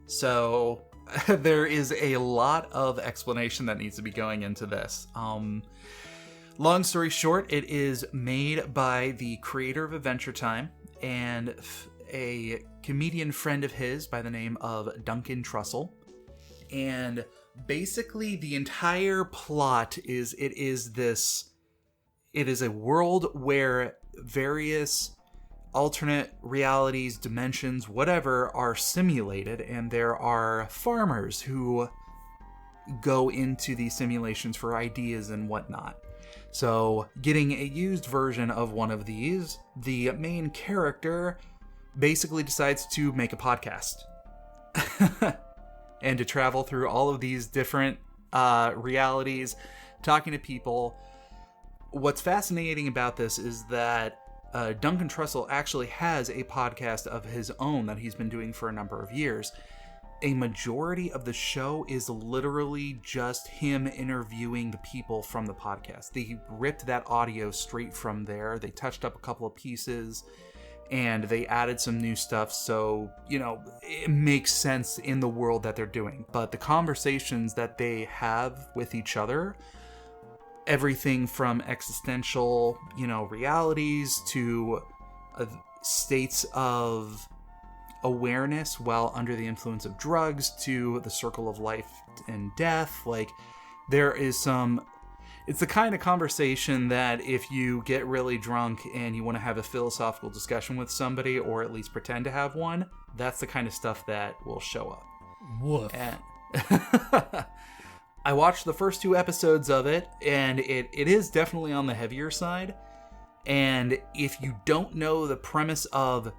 So there is a lot of explanation that needs to be going into this. Long story short, it is made by the creator of Adventure Time and a comedian friend of his by the name of Duncan Trussell. And basically the entire plot is it is a world where various alternate realities, dimensions, whatever, are simulated, and there are farmers who go into these simulations for ideas and whatnot. So, getting a used version of one of these, the main character basically decides to make a podcast. And to travel through all of these different realities, talking to people. What's fascinating about this is that Duncan Trussell actually has a podcast of his own that he's been doing for a number of years. A majority of the show is literally just him interviewing the people from the podcast. They ripped that audio straight from there. They touched up a couple of pieces, and they added some new stuff, so, you know, it makes sense in the world that they're doing. But the conversations that they have with each other, everything from existential, realities to states of awareness while under the influence of drugs to the circle of life and death. Like, there is it's the kind of conversation that if you get really drunk and you want to have a philosophical discussion with somebody, or at least pretend to have one, that's the kind of stuff that will show up. Woof. And I watched the first 2 episodes of it, and it is definitely on the heavier side. And if you don't know the premise of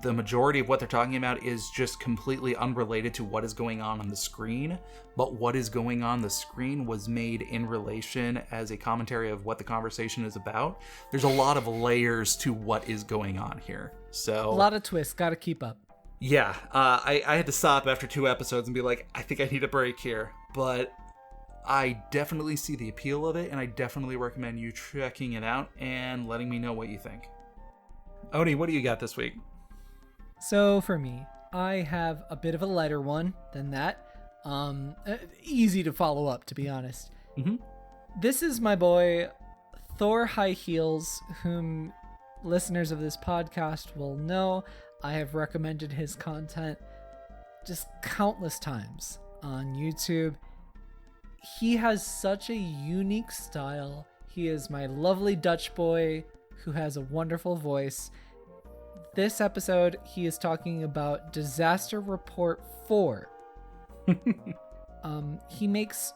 the majority of what they're talking about is just completely unrelated to what is going on the screen, but what is going on the screen was made in relation as a commentary of what the conversation is about. There's a lot of layers to what is going on here. So a lot of twists, gotta keep up. Yeah, I had to stop after 2 episodes and be like, I think I need a break here. But I definitely see the appeal of it, and I definitely recommend you checking it out and letting me know what you think. Oni, what do you got this week? So for me, I have a bit of a lighter one than that. Easy to follow up, to be honest. Mm-hmm. This is my boy, ThorHighHeels, whom listeners of this podcast will know. I have recommended his content just countless times on YouTube. He has such a unique style. He is my lovely Dutch boy who has a wonderful voice. This episode, he is talking about Disaster Report 4. He makes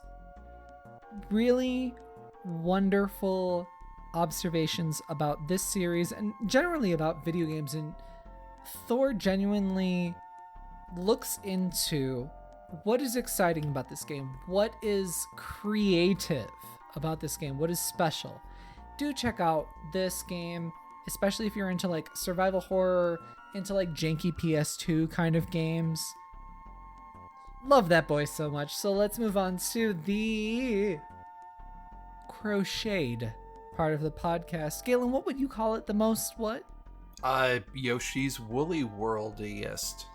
really wonderful observations about this series and generally about video games. And Thor genuinely looks into what is exciting about this game, what is creative about this game, what is special. Do check out this game, especially if you're into like survival horror, into like janky PS2 kind of games. Love that boy so much. So let's move on to the crocheted part of the podcast. Galen, what would you call it the most? What? Yoshi's Woolly Worldiest.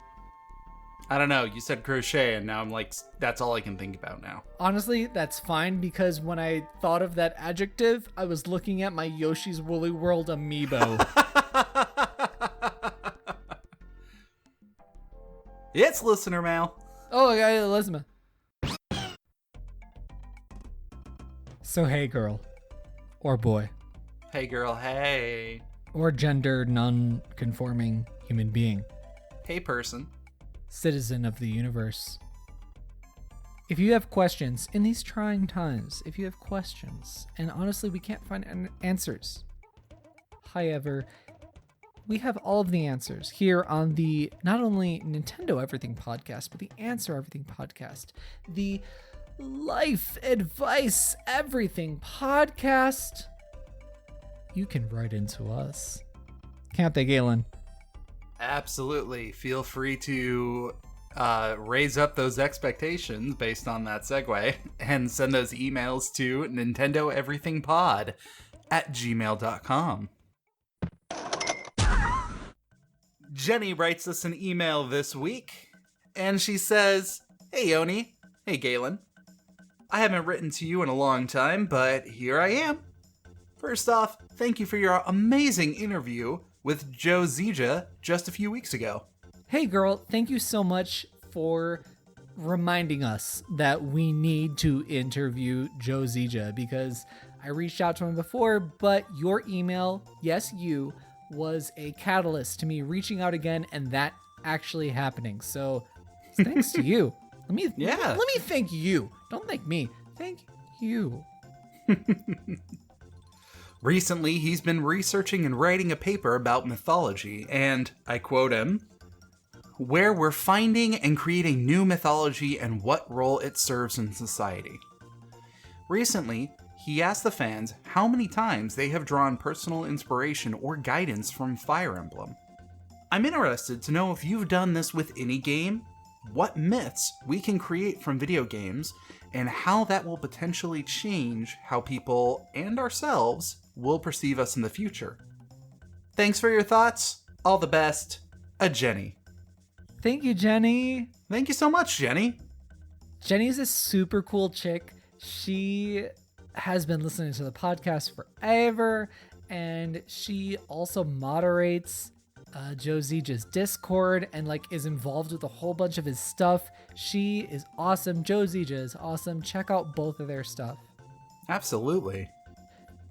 I don't know. You said crochet, and now I'm like, that's all I can think about now. Honestly, that's fine, because when I thought of that adjective, I was looking at my Yoshi's Woolly World amiibo. It's listener mail. Oh, yeah, Elizabeth. So, hey, girl. Or boy. Hey, girl, hey. Or gender non-conforming human being. Hey, person. Citizen of the universe. If you have questions in these trying times, if you have questions, and honestly we can't find answers, however, we have all of the answers here on the not only Nintendo Everything podcast, but the Answer Everything podcast, the Life Advice Everything podcast. You can write into us. Can't they, Galen? Absolutely. Feel free to raise up those expectations based on that segue and send those emails to NintendoEverythingPod at gmail.com. Jenny writes us an email this week, and she says, "Hey, Oni. Hey, Galen. I haven't written to you in a long time, but here I am. First off, thank you for your amazing interview with Joe Zija just a few weeks ago." Hey girl, thank you so much for reminding us that we need to interview Joe Zija, because I reached out to him before, but your email, yes, you, was a catalyst to me reaching out again and that actually happening. So thanks to you. Let me thank you. Don't thank me. Thank you. Recently, he's been researching and writing a paper about mythology, and, I quote him, "where we're finding and creating new mythology and what role it serves in society." Recently, he asked the fans how many times they have drawn personal inspiration or guidance from Fire Emblem. I'm interested to know if you've done this with any game, what myths we can create from video games, and how that will potentially change how people and ourselves will perceive us in the future. Thanks for your thoughts. All the best. A Jenny. Thank you, Jenny. Thank you so much, Jenny. Jenny's a super cool chick. She has been listening to the podcast forever, and she also moderates Joe Zija's Discord and is involved with a whole bunch of his stuff. She is awesome. Joe Zija is awesome. Check out both of their stuff. Absolutely.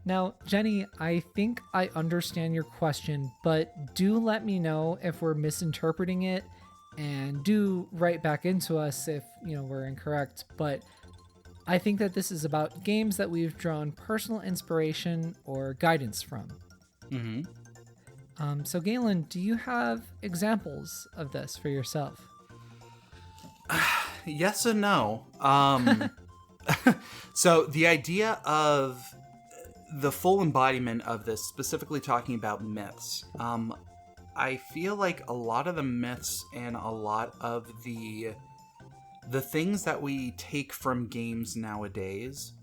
Now, Jenny, I think I understand your question, but do let me know if we're misinterpreting it, and do write back into us if, we're incorrect. But I think that this is about games that we've drawn personal inspiration or guidance from. Mm-hmm. So Galen, do you have examples of this for yourself? Yes and no. So the idea of the full embodiment of this, specifically talking about myths, I feel like a lot of the myths and a lot of the things that we take from games nowadays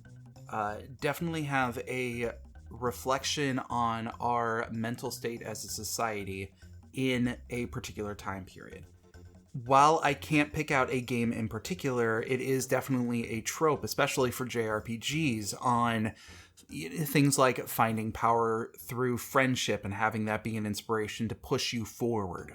definitely have a reflection on our mental state as a society in a particular time period. While I can't pick out a game in particular, it is definitely a trope, especially for JRPGs, on things like finding power through friendship and having that be an inspiration to push you forward.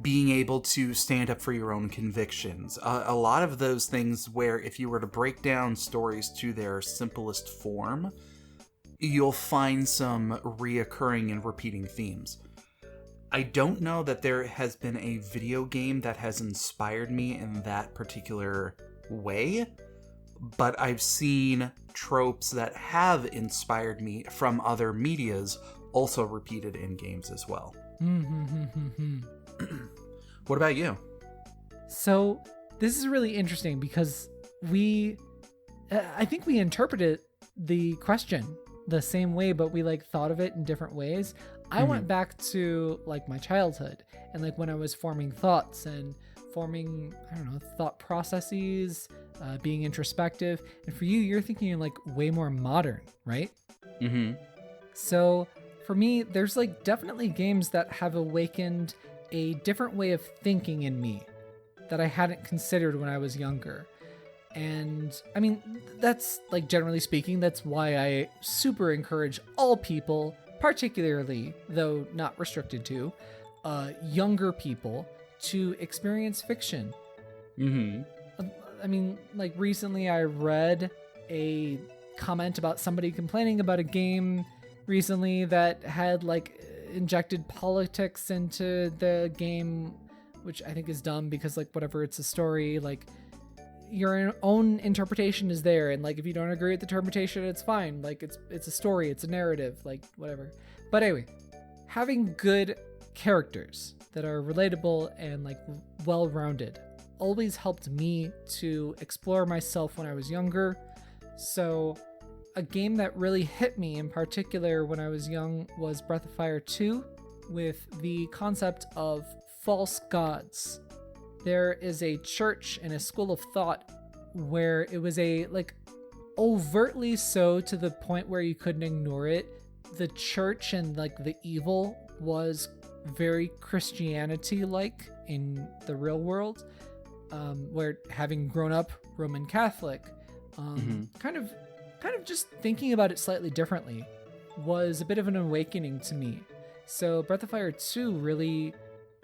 Being able to stand up for your own convictions. A lot of those things where if you were to break down stories to their simplest form, you'll find some reoccurring and repeating themes. I don't know that there has been a video game that has inspired me in that particular way, but I've seen tropes that have inspired me from other medias also repeated in games as well. What about you? So this is really interesting because I think we interpreted the question the same way, but we like thought of it in different ways. I went back to like my childhood and like when I was forming thoughts and forming, I don't know, thought processes, being introspective. And for you, you're thinking like way more modern, right? Mm-hmm. So for me, there's like definitely games that have awakened a different way of thinking in me that I hadn't considered when I was younger. And I mean, that's like generally speaking, that's why I super encourage all people, particularly, though not restricted to, younger people to experience fiction. Mm-hmm. I mean, like recently I read a comment about somebody complaining about a game recently that had like injected politics into the game, which I think is dumb because like whatever, it's a story, like your own interpretation is there, and like if you don't agree with the interpretation, it's fine. Like it's a story, it's a narrative, like whatever. But anyway, having good characters that are relatable and like well-rounded always helped me to explore myself when I was younger. So a game that really hit me in particular when I was young was Breath of Fire 2, with the concept of false gods. There is a church and a school of thought where it was a like overtly so to the point where you couldn't ignore it. The church and like the evil was very Christianity-like in the real world, where having grown up Roman Catholic, kind of just thinking about it slightly differently was a bit of an awakening to me. So Breath of Fire 2 really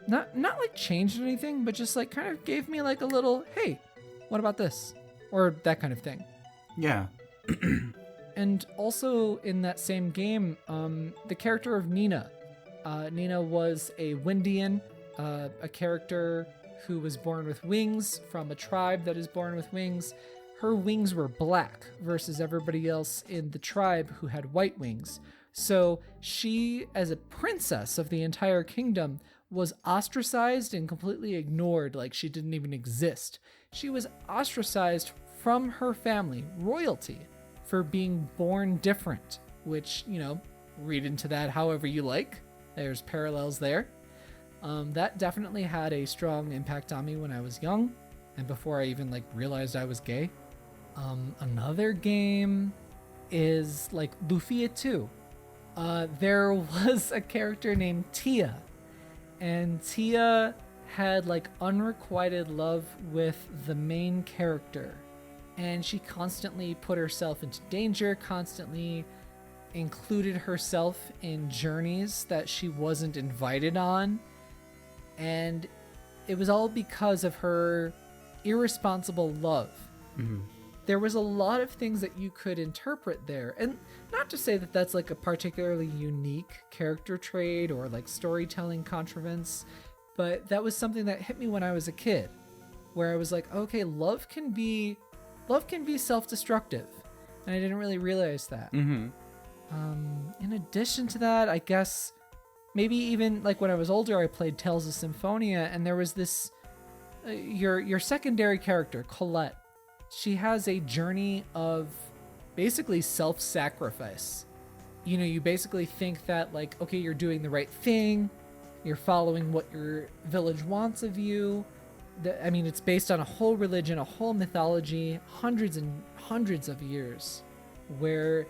not like changed anything, but just like kind of gave me like a little, hey, what about this? Or that kind of thing. Yeah. And also in that same game, the character of Nina. Nina was a Windian, a character who was born with wings from a tribe that is born with wings. Her wings were black versus everybody else in the tribe who had white wings. So she, as a princess of the entire kingdom, was ostracized and completely ignored, like she didn't even exist. She was ostracized from her family, royalty, for being born different, which, you know, read into that however you like. There's parallels there. That definitely had a strong impact on me when I was young and before I even like realized I was gay. Another game is like Lufia 2. There was a character named Tia, and Tia had like unrequited love with the main character, and she constantly put herself into danger, constantly included herself in journeys that she wasn't invited on, and it was all because of her irresponsible love. There was a lot of things that you could interpret there, and not to say that that's like a particularly unique character trait or like storytelling contrivance, but that was something that hit me when I was a kid, where I was like, okay, love can be self-destructive, and I didn't really realize that. In addition to that, I guess maybe even like when I was older, I played Tales of Symphonia, and there was this your secondary character, Colette. She has a journey of basically self-sacrifice. You know, you basically think that like, okay, you're doing the right thing, you're following what your village wants of you. I mean, it's based on a whole religion, a whole mythology, hundreds and hundreds of years, where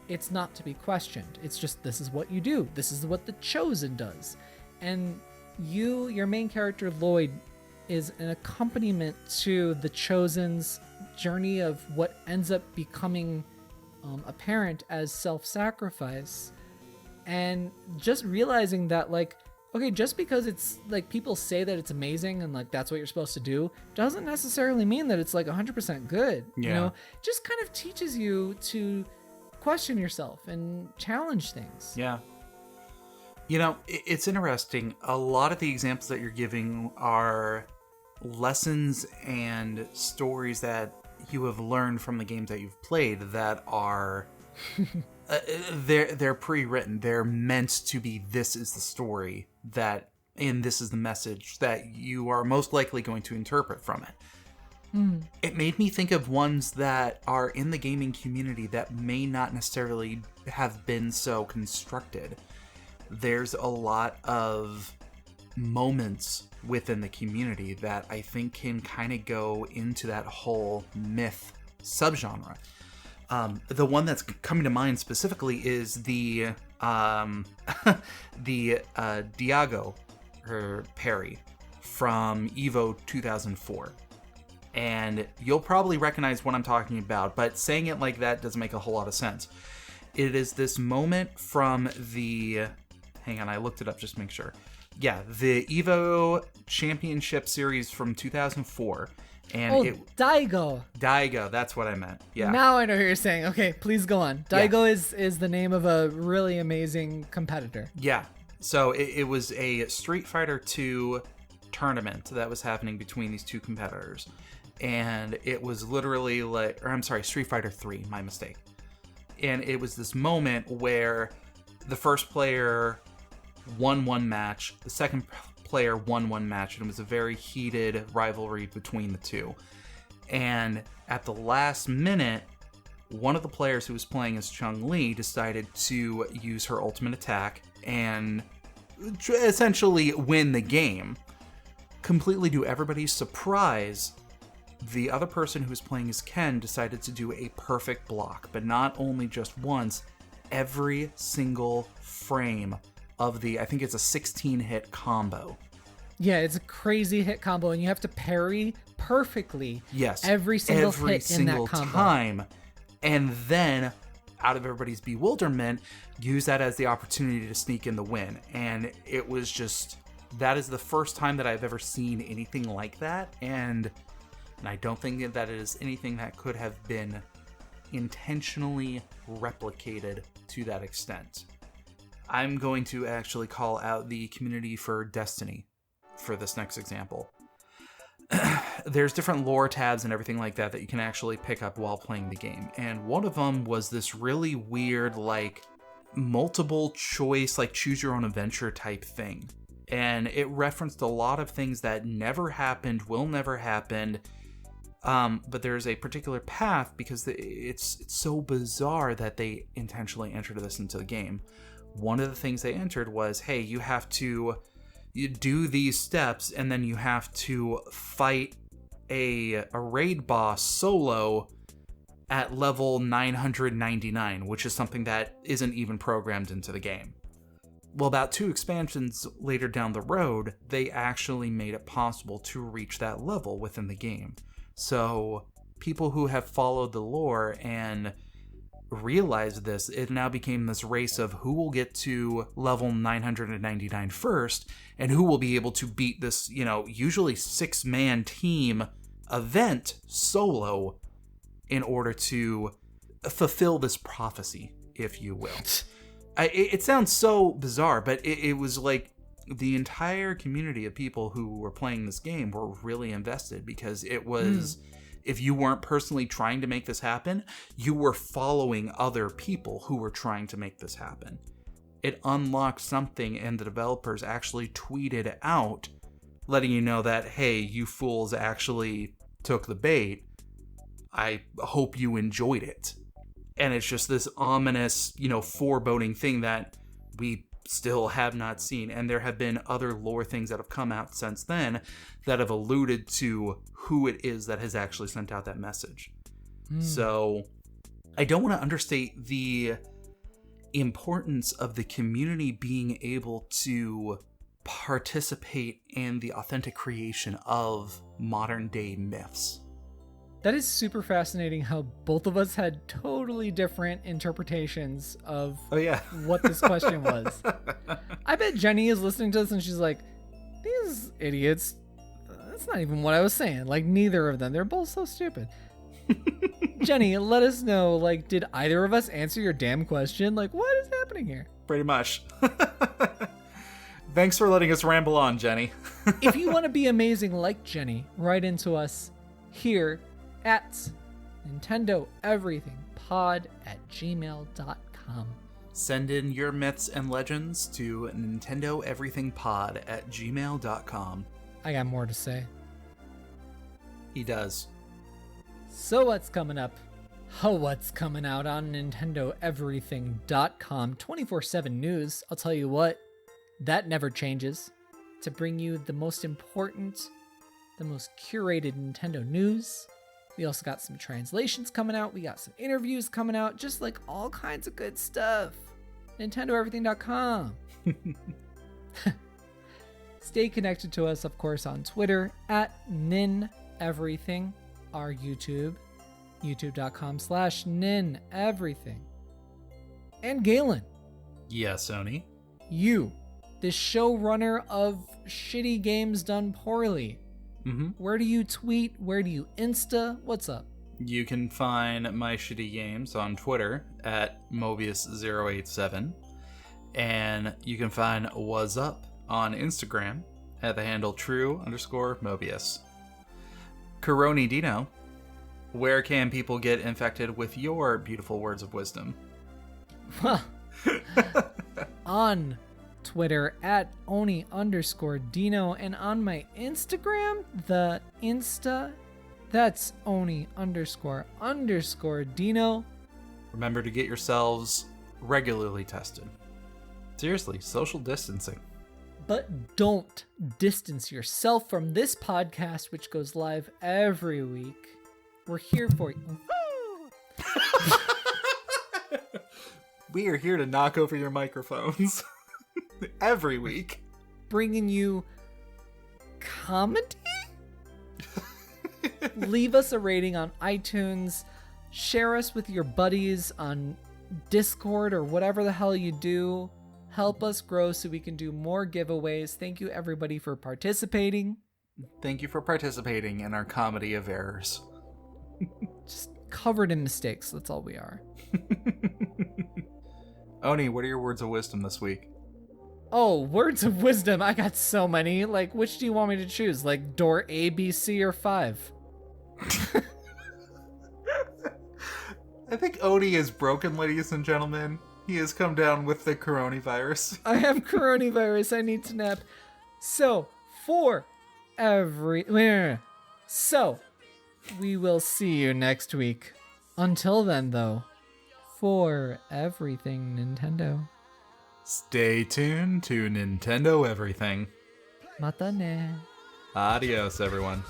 it's not to be questioned. It's just, this is what you do. This is what the Chosen does. And your main character, Lloyd, is an accompaniment to the Chosen's journey of what ends up becoming apparent as self-sacrifice. And just realizing that, like, okay, just because it's like people say that it's amazing and like that's what you're supposed to do doesn't necessarily mean that it's like 100% good. Yeah. You know, just kind of teaches you to question yourself and challenge things. Yeah. You know, it's interesting. A lot of the examples that you're giving are lessons and stories that you have learned from the games that you've played that are they're pre-written. They're meant to be, this is the story that, and this is the message that you are most likely going to interpret from it. It made me think of ones that are in the gaming community that may not necessarily have been so constructed. There's a lot of moments within the community that I think can kind of go into that whole myth subgenre. The one that's coming to mind specifically is the Diago or Perry from EVO 2004. And you'll probably recognize what I'm talking about, but saying it like that doesn't make a whole lot of sense. It is this moment from the... Hang on, I looked it up just to make sure. Yeah, the EVO Championship Series from 2004. And Daigo. Daigo, that's what I meant. Yeah. Now I know what you're saying. Okay, please go on. Daigo is the name of a really amazing competitor. Yeah. So it was a Street Fighter 2 tournament that was happening between these two competitors. And it was literally Street Fighter 3, my mistake. And it was this moment where the first player won one match, the second player won one match, and it was a very heated rivalry between the two. And at the last minute, one of the players who was playing as Chun-Li decided to use her ultimate attack and essentially win the game. Completely to everybody's surprise, the other person who was playing as Ken decided to do a perfect block, but not only just once, every single frame of I think it's a 16-hit combo. Yeah, it's a crazy hit combo, and you have to parry perfectly. Yes, every single hit in that combo. Time, and then, out of everybody's bewilderment, use that as the opportunity to sneak in the win. And it was just, that is the first time that I've ever seen anything like that, and I don't think that it is anything that could have been intentionally replicated to that extent. I'm going to actually call out the community for Destiny for this next example. There's different lore tabs and everything like that you can actually pick up while playing the game. And one of them was this really weird, multiple choice, choose your own adventure type thing. And it referenced a lot of things that never happened, will never happen. But there's a particular path because it's so bizarre that they intentionally entered this into the game. One of the things they entered was, hey, you have to do these steps and then you have to fight a raid boss solo at level 999, which is something that isn't even programmed into the game. Well, about 2 expansions later down the road, they actually made it possible to reach that level within the game. So people who have followed the lore and realized this, it now became this race of who will get to level 999 first and who will be able to beat this, usually 6-man team event solo in order to fulfill this prophecy, if you will. It sounds so bizarre, but it was the entire community of people who were playing this game were really invested because it was... If you weren't personally trying to make this happen, you were following other people who were trying to make this happen. It unlocked something, and the developers actually tweeted out, letting you know that, hey, you fools actually took the bait. I hope you enjoyed it. And it's just this ominous, foreboding thing that we still have not seen. And there have been other lore things that have come out since then that have alluded to who it is that has actually sent out that message. So I don't want to understate the importance of the community being able to participate in the authentic creation of modern day myths. That is super fascinating how both of us had totally different interpretations of what this question was. I bet Jenny is listening to this and she's like, these idiots, that's not even what I was saying. Neither of them. They're both so stupid. Jenny, let us know, did either of us answer your damn question? What is happening here? Pretty much. Thanks for letting us ramble on, Jenny. If you want to be amazing like Jenny, write into us here at NintendoEverythingPod@gmail.com. Send in your myths and legends to NintendoEverythingPod@gmail.com. I got more to say. He does. So what's coming up? What's coming out on NintendoEverything.com? 24/7 news. I'll tell you what, that never changes. To bring you the most important, the most curated Nintendo news. We also got some translations coming out. We got some interviews coming out. Just like all kinds of good stuff. NintendoEverything.com. Stay connected to us, of course, on Twitter @NinEverything. Our YouTube, youtube.com/NinEverything. And Galen. Yeah, Sony. You, the showrunner of shitty games done poorly. Where do you tweet? Where do you Insta? What's up? You can find my shitty games on Twitter @Mobius087. And you can find What's Up on Instagram at the handle true_Mobius. Coroni Dino, where can people get infected with your beautiful words of wisdom? Well, on Twitter @Oni_Dino, and on my Instagram, the Insta, that's Oni__Dino. Remember to get yourselves regularly tested. Seriously, social distancing. But don't distance yourself from this podcast, which goes live every week. We're here for you. We are here to knock over your microphones every week. Bringing you comedy? Leave us a rating on iTunes. Share us with your buddies on Discord or whatever the hell you do. Help us grow so we can do more giveaways. Thank you, everybody, for participating. Thank you for participating in our comedy of errors. Just covered in mistakes. That's all we are. Oni, what are your words of wisdom this week? Oh, words of wisdom. I got so many. Like, which do you want me to choose? Like, door A, B, C, or 5? I think Oni is broken, ladies and gentlemen. He has come down with the coronavirus. I have coronavirus. I need to nap. So, we will see you next week. Until then, though, for everything Nintendo. Stay tuned to Nintendo Everything. Mata ne. Adios, everyone.